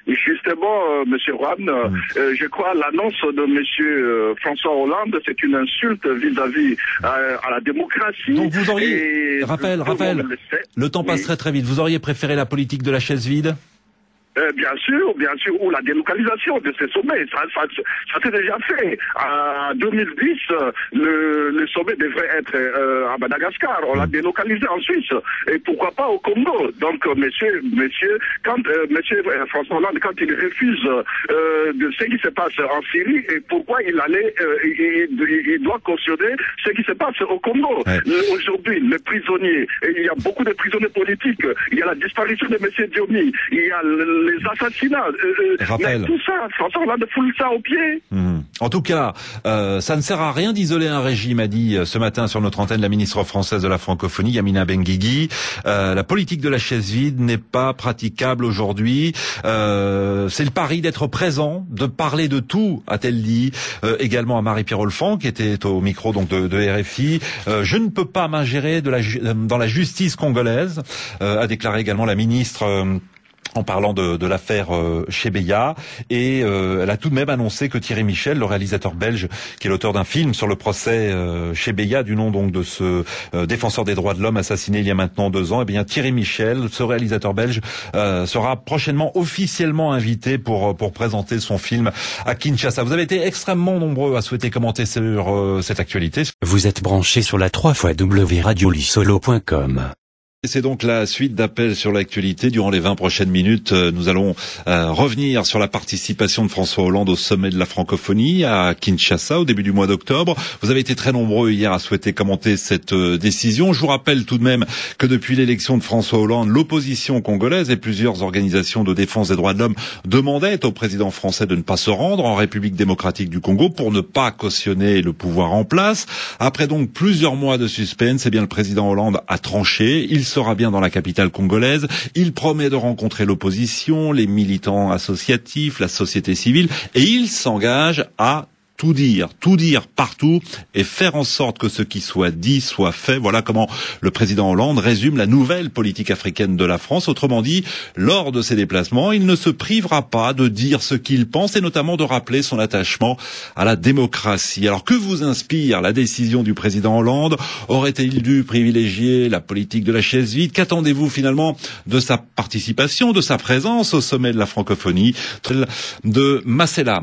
Justement, Monsieur Juan, je crois l'annonce de Monsieur François Hollande, c'est une insulte vis-à-vis à la démocratie. Donc vous auriez, Raphaël, le temps passe très très vite. Vous auriez préféré la politique de la chaise vide ? Bien sûr, ou la délocalisation de ces sommets, ça s'est déjà fait. En 2010, le sommet devrait être à Madagascar. On l'a délocalisé en Suisse. Et pourquoi pas au Congo? Donc, monsieur, quand monsieur François Hollande, quand il refuse de ce qui se passe en Syrie, et pourquoi il doit cautionner ce qui se passe au Congo? Ouais. Aujourd'hui, les prisonniers, il y a beaucoup de prisonniers politiques, il y a la disparition de monsieur Diomi, il y a les assassinats, mais tout ça, François Hollande foule ça au pied. En tout cas, ça ne sert à rien d'isoler un régime, a dit ce matin sur notre antenne la ministre française de la francophonie, Yamina Benguigui. La politique de la chaise vide n'est pas praticable aujourd'hui. C'est le pari d'être présent, de parler de tout, a-t-elle dit. Également à Marie-Pierre Olfan, qui était au micro donc de RFI. Je ne peux pas m'ingérer dans la justice congolaise, a déclaré également la ministre. En parlant de l'affaire Chebeya, et elle a tout de même annoncé que Thierry Michel, le réalisateur belge, qui est l'auteur d'un film sur le procès Chebeya, du nom donc de ce défenseur des droits de l'homme assassiné il y a maintenant 2 ans, et bien Thierry Michel, ce réalisateur belge, sera prochainement officiellement invité pour présenter son film à Kinshasa. Vous avez été extrêmement nombreux à souhaiter commenter sur cette actualité. Vous êtes branchés sur la 3xW.radiolissolo.com. C'est donc la suite d'appels sur l'actualité. Durant les 20 prochaines minutes, nous allons revenir sur la participation de François Hollande au sommet de la francophonie à Kinshasa au début du mois d'octobre. Vous avez été très nombreux hier à souhaiter commenter cette décision. Je vous rappelle tout de même que depuis l'élection de François Hollande, l'opposition congolaise et plusieurs organisations de défense des droits de l'homme demandaient au président français de ne pas se rendre en République démocratique du Congo pour ne pas cautionner le pouvoir en place. Après donc plusieurs mois de suspense, eh bien le président Hollande a tranché. Il sera bien dans la capitale congolaise. Il promet de rencontrer l'opposition, les militants associatifs, la société civile, et il s'engage à tout dire partout et faire en sorte que ce qui soit dit soit fait. Voilà comment le président Hollande résume la nouvelle politique africaine de la France. Autrement dit, lors de ses déplacements, il ne se privera pas de dire ce qu'il pense et notamment de rappeler son attachement à la démocratie. Alors que vous inspire la décision du président Hollande? Aurait-il dû privilégier la politique de la chaise vide? Qu'attendez-vous finalement de sa participation, de sa présence au sommet de la francophonie? De Masséla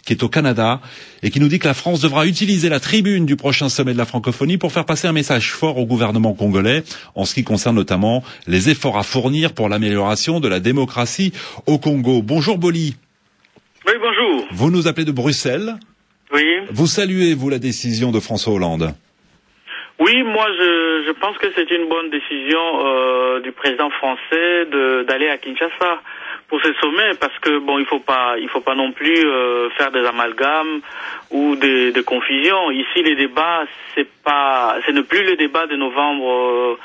qui est au Canada et qui nous dit que la France devra utiliser la tribune du prochain sommet de la francophonie pour faire passer un message fort au gouvernement congolais en ce qui concerne notamment les efforts à fournir pour l'amélioration de la démocratie au Congo. Bonjour Boli. Oui, bonjour. Vous nous appelez de Bruxelles. Oui. Vous saluez, vous, la décision de François Hollande? Oui, moi je pense que c'est une bonne décision du président français d'aller à Kinshasa pour ce sommet, parce que bon, il faut pas non plus faire des amalgames ou des confusions. Ici, les débats, ce n'est plus le débat de novembre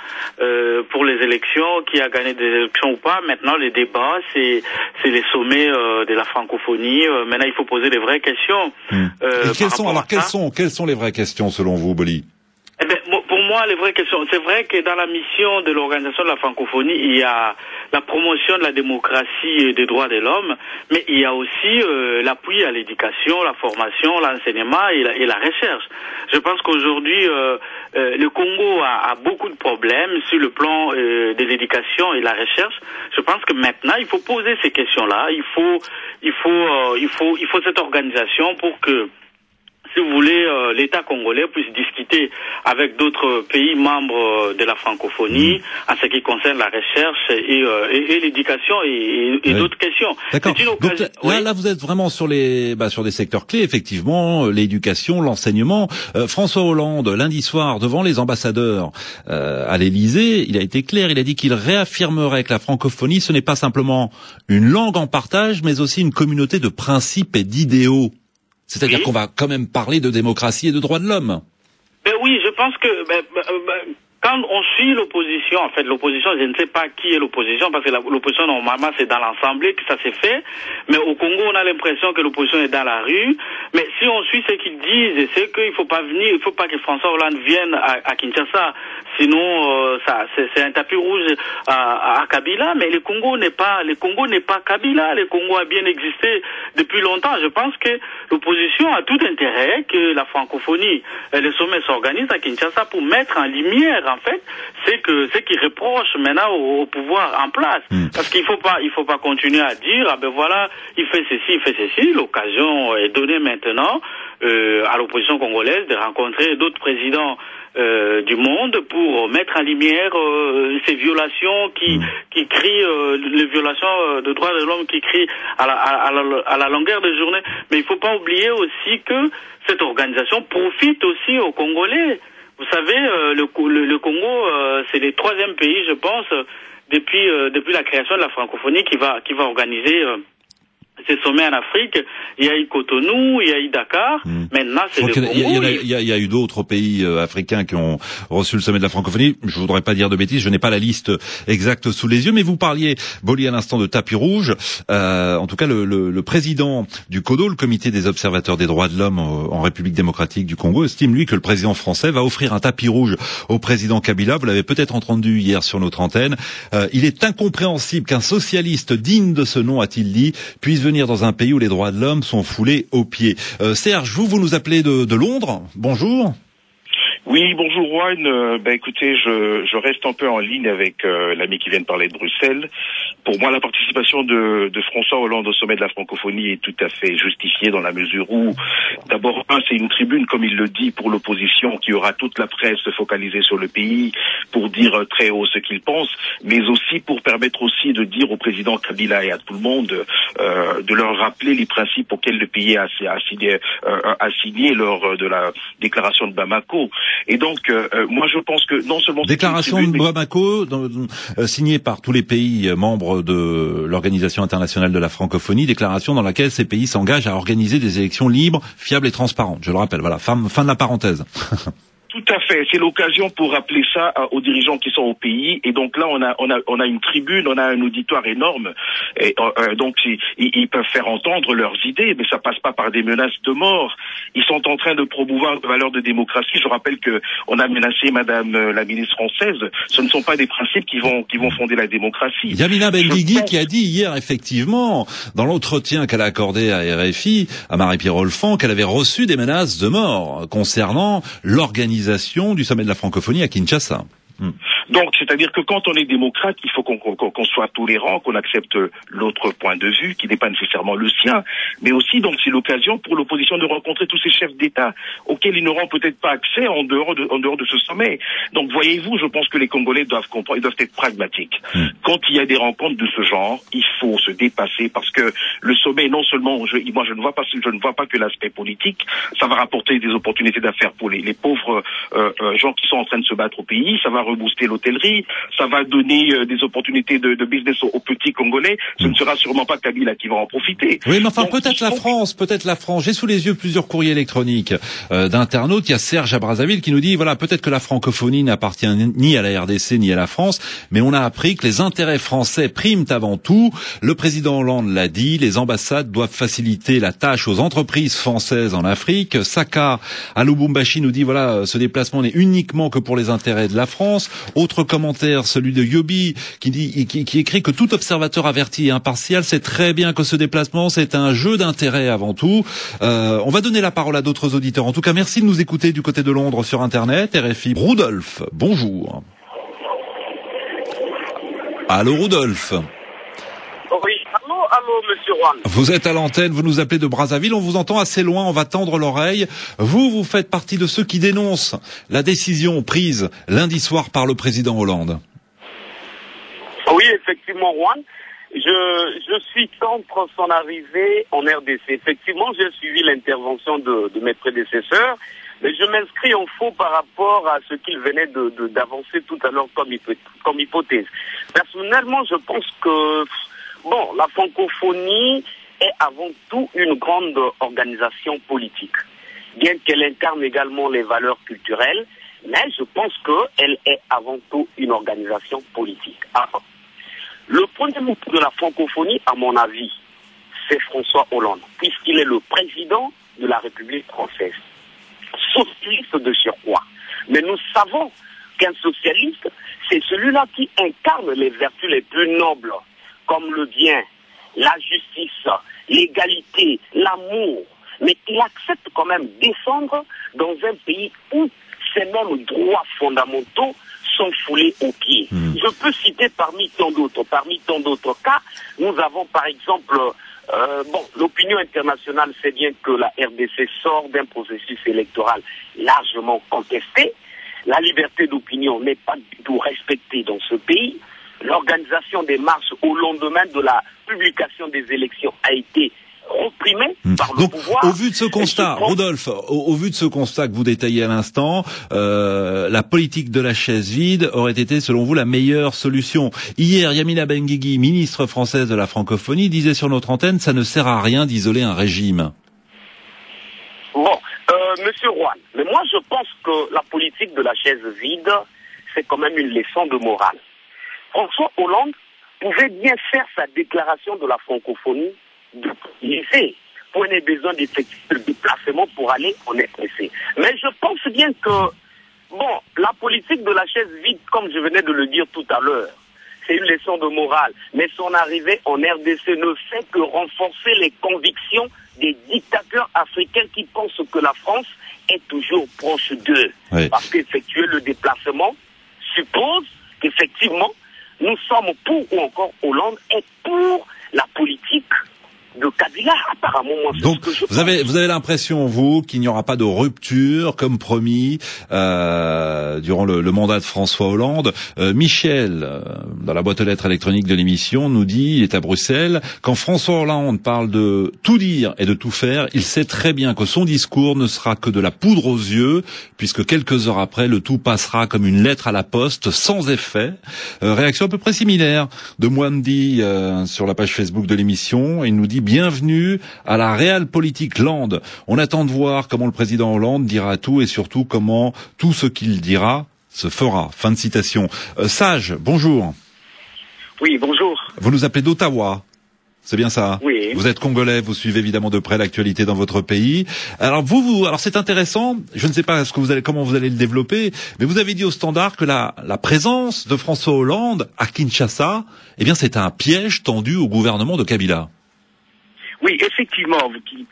pour les élections, qui a gagné des élections ou pas. Maintenant, les débats, c'est les sommets de la francophonie. Maintenant, il faut poser les vraies questions. Et quelles sont les vraies questions selon vous, Boli? Eh ben, pour moi, les vraies questions, c'est vrai que dans la mission de l'Organisation de la francophonie, il y a la promotion de la démocratie et des droits de l'homme, mais il y a aussi l'appui à l'éducation, la formation, l'enseignement et la recherche. Je pense qu'aujourd'hui, le Congo a beaucoup de problèmes sur le plan de l'éducation et de la recherche. Je pense que maintenant, il faut poser ces questions-là. Il faut cette organisation pour que, si vous voulez, l'État congolais puisse discuter avec d'autres pays membres de la francophonie en ce qui concerne la recherche et l'éducation et d'autres questions. D'accord. Donc là, vous êtes vraiment sur des secteurs clés, effectivement, l'éducation, l'enseignement. François Hollande, lundi soir, devant les ambassadeurs à l'Élysée, il a été clair, il a dit qu'il réaffirmerait que la francophonie, ce n'est pas simplement une langue en partage, mais aussi une communauté de principes et d'idéaux. C'est-à-dire qu'on va quand même parler de démocratie et de droits de l'homme. Oui, je pense que quand on suit l'opposition, en fait, l'opposition, je ne sais pas qui est l'opposition, parce que l'opposition, normalement, c'est dans l'Assemblée que ça s'est fait. Mais au Congo, on a l'impression que l'opposition est dans la rue. Mais si on suit ce qu'ils disent, c'est qu'il faut pas que François Hollande vienne à Kinshasa. Sinon, c'est un tapis rouge à Kabila. Mais le Congo n'est pas Kabila. Le Congo a bien existé depuis longtemps. Je pense que l'opposition a tout intérêt que la francophonie, le sommet s'organise à Kinshasa pour mettre en lumière, en fait, c'est qu'ils reprochent maintenant au pouvoir en place. Parce qu'il faut pas continuer à dire, ah ben voilà, il fait ceci. L'occasion est donnée maintenant à l'opposition congolaise de rencontrer d'autres présidents du monde pour mettre en lumière ces violations qui crient, les violations de droits de l'homme qui crient à la longueur de journée. Mais il faut pas oublier aussi que cette organisation profite aussi aux Congolais. Vous savez, le Congo, c'est le 3e pays, je pense, depuis la création de la francophonie qui va organiser ces sommets en Afrique. Il y a eu Cotonou, il y a eu Dakar. Maintenant, c'est le Congo. Il y a eu d'autres pays africains qui ont reçu le sommet de la francophonie. Je voudrais pas dire de bêtises, je n'ai pas la liste exacte sous les yeux, mais vous parliez, Boli, à l'instant de tapis rouge. En tout cas, le président du CODO, le Comité des observateurs des droits de l'homme en République démocratique du Congo, estime, lui, que le président français va offrir un tapis rouge au président Kabila. Vous l'avez peut-être entendu hier sur notre antenne. Il est incompréhensible qu'un socialiste digne de ce nom, a-t-il dit, puisse venir dans un pays où les droits de l'homme sont foulés aux pieds. Serge, vous nous appelez de Londres. Bonjour. Oui, bonjour Juan. Écoutez, je reste un peu en ligne avec l'ami qui vient de parler de Bruxelles. Pour moi, la participation de François Hollande au sommet de la francophonie est tout à fait justifiée dans la mesure où, d'abord, c'est une tribune, comme il le dit, pour l'opposition, qui aura toute la presse focalisée sur le pays pour dire très haut ce qu'il pense, mais aussi pour permettre aussi de dire au président Kabila et à tout le monde de leur rappeler les principes auxquels le pays a signé lors de la déclaration de Bamako. Et donc, moi, je pense que non seulement... Déclaration de Bamako, signée par tous les pays membres de l'Organisation internationale de la francophonie, déclaration dans laquelle ces pays s'engagent à organiser des élections libres, fiables et transparentes. Je le rappelle, voilà, fin de la parenthèse. Tout à fait, c'est l'occasion pour rappeler ça aux dirigeants qui sont au pays. Et donc là, on a une tribune, on a un auditoire énorme. Et donc ils peuvent faire entendre leurs idées, mais ça passe pas par des menaces de mort. Ils sont en train de promouvoir des valeurs de démocratie. Je rappelle que on a menacé Madame la ministre française. Ce ne sont pas des principes qui vont fonder la démocratie. Yamina Benguigui qui a dit hier effectivement dans l'entretien qu'elle a accordé à RFI à Marie-Pierre Olfan qu'elle avait reçu des menaces de mort concernant l'organisation du sommet de la francophonie à Kinshasa. Donc, c'est-à-dire que quand on est démocrate, il faut qu'on soit tolérant, qu'on accepte l'autre point de vue, qui n'est pas nécessairement le sien, mais aussi, donc, c'est l'occasion pour l'opposition de rencontrer tous ces chefs d'État auxquels ils n'auront peut-être pas accès en dehors de ce sommet. Donc, voyez-vous, je pense que les Congolais doivent comprendre, ils doivent être pragmatiques. Quand il y a des rencontres de ce genre, il faut se dépasser parce que le sommet, non seulement, moi, je ne vois pas que l'aspect politique, ça va rapporter des opportunités d'affaires pour les pauvres gens qui sont en train de se battre au pays, ça va rebooster l'hôtellerie, ça va donner des opportunités de business aux petits Congolais. Ce ne sera sûrement pas Kabila qui va en profiter. Oui, mais enfin, peut-être la France. J'ai sous les yeux plusieurs courriers électroniques d'internautes. Il y a Serge à Brazzaville qui nous dit, voilà, peut-être que la francophonie n'appartient ni à la RDC ni à la France, mais on a appris que les intérêts français priment avant tout. Le président Hollande l'a dit, les ambassades doivent faciliter la tâche aux entreprises françaises en Afrique. Saka à Lubumbashi nous dit, voilà, ce déplacement n'est uniquement que pour les intérêts de la France. Autre commentaire, celui de Yobi, qui écrit que tout observateur averti et impartial sait très bien que ce déplacement, c'est un jeu d'intérêt avant tout. On va donner la parole à d'autres auditeurs. En tout cas, merci de nous écouter du côté de Londres sur Internet. RFI. Rudolf, bonjour. Allô, Rudolf. Oui, allô, monsieur Juan. Vous êtes à l'antenne, vous nous appelez de Brazzaville, on vous entend assez loin, on va tendre l'oreille. Vous faites partie de ceux qui dénoncent la décision prise lundi soir par le président Hollande. Oui, effectivement, Juan. Je suis contre son arrivée en RDC. Effectivement, j'ai suivi l'intervention de mes prédécesseurs, mais je m'inscris en faux par rapport à ce qu'il venait d'avancer tout à l'heure comme hypothèse. Personnellement, je pense que la francophonie est avant tout une grande organisation politique, bien qu'elle incarne également les valeurs culturelles, mais je pense qu'elle est avant tout une organisation politique. Alors, le premier mot de la francophonie, à mon avis, c'est François Hollande, puisqu'il est le président de la République française. Socialiste de surcroît. Mais nous savons qu'un socialiste, c'est celui-là qui incarne les vertus les plus nobles, comme le bien, la justice, l'égalité, l'amour. Mais il accepte quand même descendre dans un pays où ces mêmes droits fondamentaux sont foulés aux pieds. Je peux citer parmi tant d'autres cas, nous avons par exemple, l'opinion internationale sait bien que la RDC sort d'un processus électoral largement contesté. La liberté d'opinion n'est pas du tout respectée dans ce pays. L'organisation des marches au lendemain de la publication des élections a été reprimé par le Donc, pouvoir. au vu de ce constat, Rodolphe, au vu de ce constat que vous détaillez à l'instant, la politique de la chaise vide aurait été, selon vous, la meilleure solution. Hier, Yamina Benguigui, ministre française de la francophonie, disait sur notre antenne, ça ne sert à rien d'isoler un régime. Bon, Monsieur Rouen, mais moi je pense que la politique de la chaise vide, c'est quand même une leçon de morale. François Hollande pouvait bien faire sa déclaration de la francophonie de lycée pour qu'il ait besoin d'effectuer le déplacement pour aller en RDC. Mais je pense bien que, bon, la politique de la chaise vide, comme je venais de le dire tout à l'heure, c'est une leçon de morale. Mais son arrivée en RDC ne fait que renforcer les convictions des dictateurs africains qui pensent que la France est toujours proche d'eux. Oui. Parce qu'effectuer le déplacement suppose qu'effectivement, nous sommes pour, ou encore Hollande est pour la politique de Kabila, apparemment. Donc, vous avez l'impression, vous, qu'il n'y aura pas de rupture, comme promis, durant le mandat de François Hollande. Michel, dans la boîte aux lettres électronique de l'émission, nous dit, il est à Bruxelles, quand François Hollande parle de tout dire et de tout faire, il sait très bien que son discours ne sera que de la poudre aux yeux, puisque quelques heures après, le tout passera comme une lettre à la poste, sans effet. Réaction à peu près similaire de Mwandi sur la page Facebook de l'émission. Il nous dit bienvenue à la Realpolitik Land. On attend de voir comment le président Hollande dira tout et surtout comment tout ce qu'il dira se fera. Fin de citation. Sage, bonjour. Oui, bonjour. Vous nous appelez d'Ottawa. C'est bien ça? Oui. Vous êtes congolais, vous suivez évidemment de près l'actualité dans votre pays. Alors alors c'est intéressant, je ne sais pas comment vous allez le développer, mais vous avez dit au Standard que la présence de François Hollande à Kinshasa, eh bien c'est un piège tendu au gouvernement de Kabila. Oui, effectivement,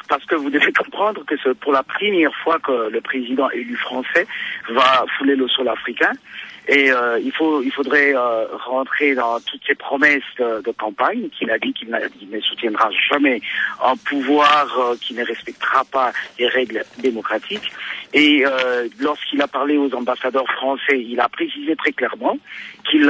parce que vous devez comprendre que c'est pour la première fois que le président élu français va fouler le sol africain. Et il faudrait rentrer dans toutes ces promesses de campagne qu'il a dit qu'il ne soutiendra jamais un pouvoir qui ne respectera pas les règles démocratiques. Et lorsqu'il a parlé aux ambassadeurs français, il a précisé très clairement qu'il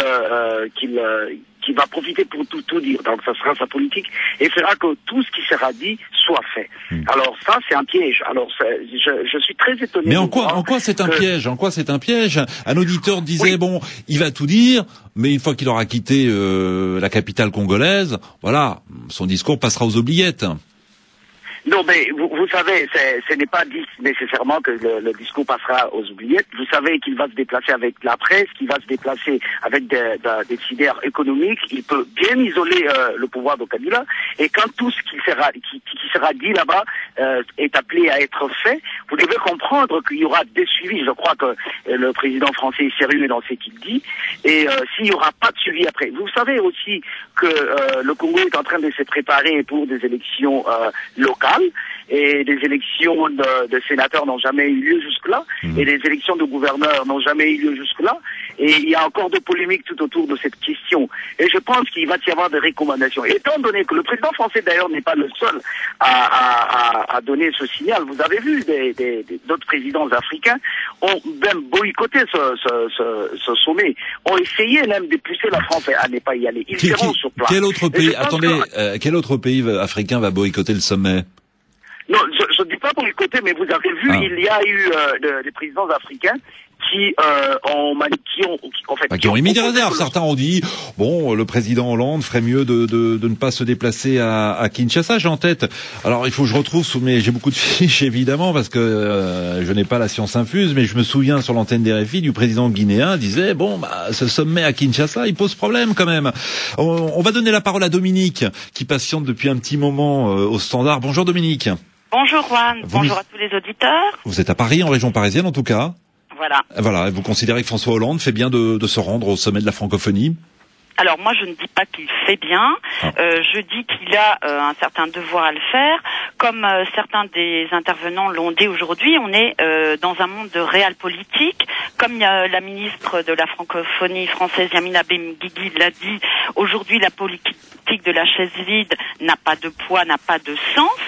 va profiter pour tout dire. Donc ça sera sa politique et fera que tout ce qui sera dit soit fait. Alors ça, c'est un piège. Alors je suis très étonné. Mais en quoi c'est un piège? En quoi c'est un piège? Un auditeur disait bon, il va tout dire, mais une fois qu'il aura quitté la capitale congolaise, voilà, son discours passera aux oubliettes. Non, mais vous savez, ce n'est pas dit nécessairement que le discours passera aux oubliettes. Vous savez qu'il va se déplacer avec la presse, qu'il va se déplacer avec des décideurs économiques. Il peut bien isoler le pouvoir de Kabila. Et quand tout ce qui sera dit là-bas est appelé à être fait, vous devez comprendre qu'il y aura des suivis. Je crois que le président français est sérieux dans ce qu'il dit. Et s'il n'y aura pas de suivi après. Vous savez aussi que le Congo est en train de se préparer pour des élections locales. Et des élections de sénateurs n'ont jamais eu lieu jusque-là, et des élections de gouverneurs n'ont jamais eu lieu jusque-là, et il y a encore de polémiques tout autour de cette question. Et je pense qu'il va y avoir des recommandations. Et étant donné que le président français d'ailleurs n'est pas le seul à donner ce signal, vous avez vu d'autres présidents africains ont même boycotté ce sommet, ont essayé même de pousser la France à ne pas y aller. Ils seront sur place. Quel autre pays, quel autre pays africain va boycotter le sommet? Non, je ne dis pas boycotter, mais vous avez vu, il y a eu des présidents africains qui ont émis des réserves. Certains ont dit bon, le président Hollande ferait mieux de ne pas se déplacer à Kinshasa. J'ai en tête. Alors il faut que je retrouve j'ai beaucoup de fiches évidemment parce que je n'ai pas la science infuse, mais je me souviens sur l'antenne des RFI du président guinéen disait bon ce sommet à Kinshasa il pose problème quand même. On va donner la parole à Dominique qui patiente depuis un petit moment au Standard. Bonjour Dominique. Bonjour Juan, bonjour à tous les auditeurs. Vous êtes à Paris, en région parisienne en tout cas. Voilà. Vous considérez que François Hollande fait bien de se rendre au sommet de la francophonie? Alors moi je ne dis pas qu'il fait bien, je dis qu'il a un certain devoir à le faire. Comme certains des intervenants l'ont dit aujourd'hui, on est dans un monde de realpolitik. Comme la ministre de la francophonie française Yamina Benguigui l'a dit, aujourd'hui la politique de la chaise vide n'a pas de poids, n'a pas de sens.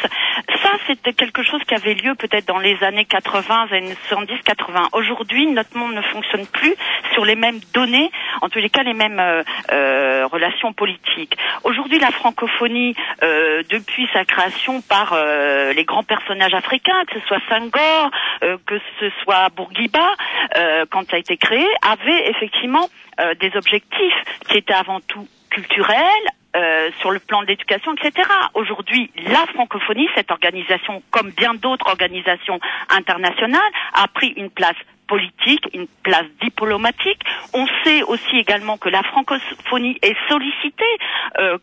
Ça c'était quelque chose qui avait lieu peut-être dans les années 80, années 70-80. Aujourd'hui, notre monde ne fonctionne plus sur les mêmes données, en tous les cas les mêmes relations politiques. Aujourd'hui, la francophonie, depuis sa création par les grands personnages africains, que ce soit Senghor, que ce soit Bourguiba, quand ça a été créé, avait effectivement des objectifs qui étaient avant tout culturels, sur le plan de l'éducation, etc. Aujourd'hui, la francophonie, cette organisation, comme bien d'autres organisations internationales, a pris une place politique, une place diplomatique. On sait aussi également que la francophonie est sollicitée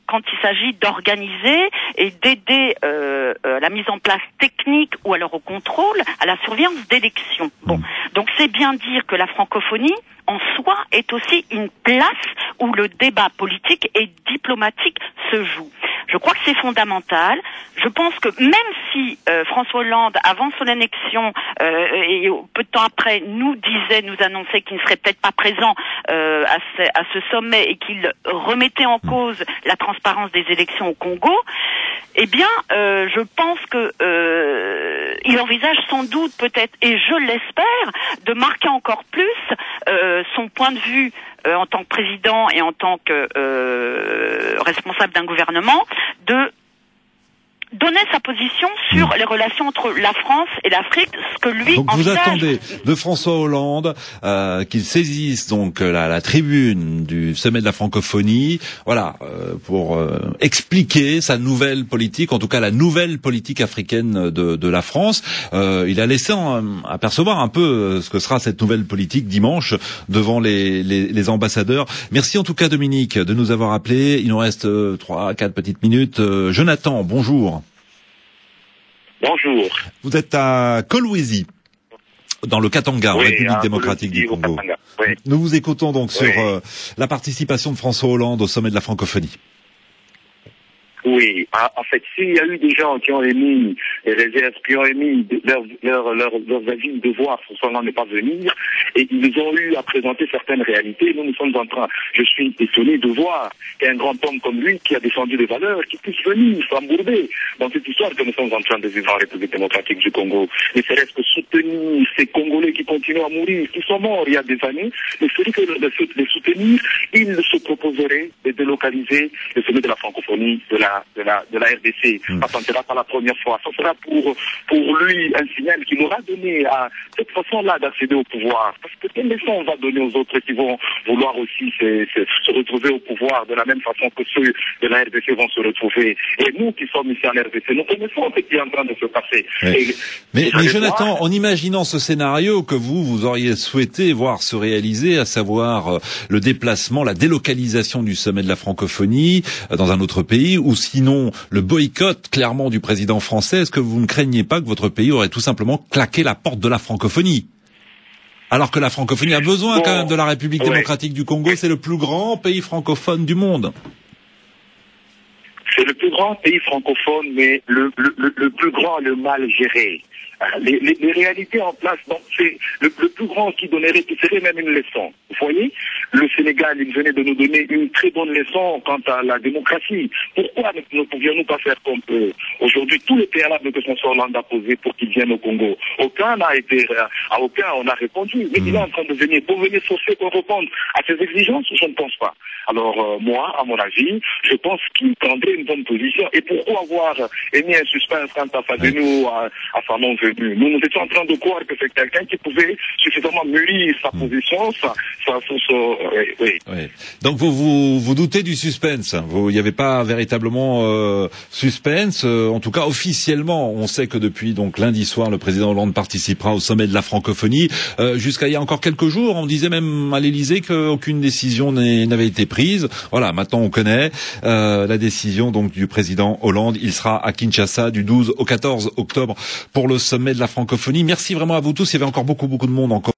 quand il s'agit d'organiser et d'aider la mise en place technique ou alors au contrôle, à la surveillance d'élections. Bon, donc c'est bien dire que la francophonie en soi est aussi une place où le débat politique et diplomatique se joue. Je crois que c'est fondamental. Je pense que même si François Hollande, avant son élection et peu de temps après, nous annonçait qu'il ne serait peut-être pas présent à ce sommet et qu'il remettait en cause la transparence des élections au Congo, eh bien, je pense que il envisage sans doute peut-être, et je l'espère, de marquer encore plus son point de vue en tant que président et en tant que responsable d'un gouvernement, de donner sa position sur les relations entre la France et l'Afrique, ce que lui donc envisage. Vous attendez de François Hollande qu'il saisisse donc la tribune du sommet de la francophonie, voilà, pour expliquer sa nouvelle politique, en tout cas la nouvelle politique africaine de la France. Il a laissé apercevoir un peu ce que sera cette nouvelle politique dimanche devant les ambassadeurs. Merci en tout cas Dominique de nous avoir appelés. Il nous reste 3-4 petites minutes. Jonathan, bonjour. Bonjour. Vous êtes à Kolwezi, dans le Katanga, en République démocratique du Congo. Oui. Nous vous écoutons donc sur la participation de François Hollande au sommet de la francophonie. Oui, en fait, s'il y a eu des gens qui ont émis des réserves, qui ont émis leurs avis de voir François Hollande ne pas venir, et ils ont eu à présenter certaines réalités, nous sommes en train, je suis étonné de voir qu'un grand homme comme lui, qui a défendu des valeurs, qui puisse venir s'embourber dans cette histoire que nous sommes en train de vivre en République démocratique du Congo. Ne serait-ce que soutenir ces Congolais qui continuent à mourir, qui sont morts il y a des années, ne serait que de les soutenir, il se proposerait de délocaliser le sommet de la francophonie de la RDC. Ça ne sera pas la première fois. Ça sera pour lui un signal qu'il aura donné à cette façon-là d'accéder au pouvoir. Parce que quelle leçon on va donner aux autres qui vont vouloir aussi se retrouver au pouvoir de la même façon que ceux de la RDC vont se retrouver. Et nous qui sommes ici en RDC, nous connaissons ce qui est en train de se passer. Oui. Mais Jonathan, en imaginant ce scénario que vous auriez souhaité voir se réaliser, à savoir le déplacement, la délocalisation du sommet de la francophonie dans un autre pays, ou sinon le boycott clairement du président français, est-ce que vous ne craignez pas que votre pays aurait tout simplement claqué la porte de la francophonie? Alors que la francophonie a besoin quand même de la République démocratique du Congo, c'est le plus grand pays francophone du monde. C'est le plus grand pays francophone, mais le plus grand, le mal géré. Les réalités en place, donc c'est le plus grand qui serait même une leçon. Vous voyez, le Sénégal, il venait de nous donner une très bonne leçon quant à la démocratie. Pourquoi ne pouvions-nous pas faire comme eux? Aujourd'hui, tous les préalables que François Hollande a posés pour qu'ils viennent au Congo, à aucun on a répondu. Mais il est en train de venir. Pour venir forcer qu'on réponde à ces exigences, je ne pense pas. Alors, moi, à mon avis, je pense qu'il prendrait une bonne position. Et pourquoi avoir émis un suspense quant à Fadeno, à sa non-venue? Nous étions en train de croire que c'est quelqu'un qui pouvait suffisamment mûrir sa position, oui. Donc vous doutez du suspense. Il n'y avait pas véritablement suspense. En tout cas, officiellement, on sait que depuis donc lundi soir, le président Hollande participera au sommet de la francophonie. Jusqu'à il y a encore quelques jours, on disait même à l'Élysée qu'aucune décision n'avait été prise. Voilà, maintenant on connaît la décision donc du président Hollande. Il sera à Kinshasa du 12 au 14 octobre pour le sommet de la francophonie. Merci vraiment à vous tous. Il y avait encore beaucoup de monde encore.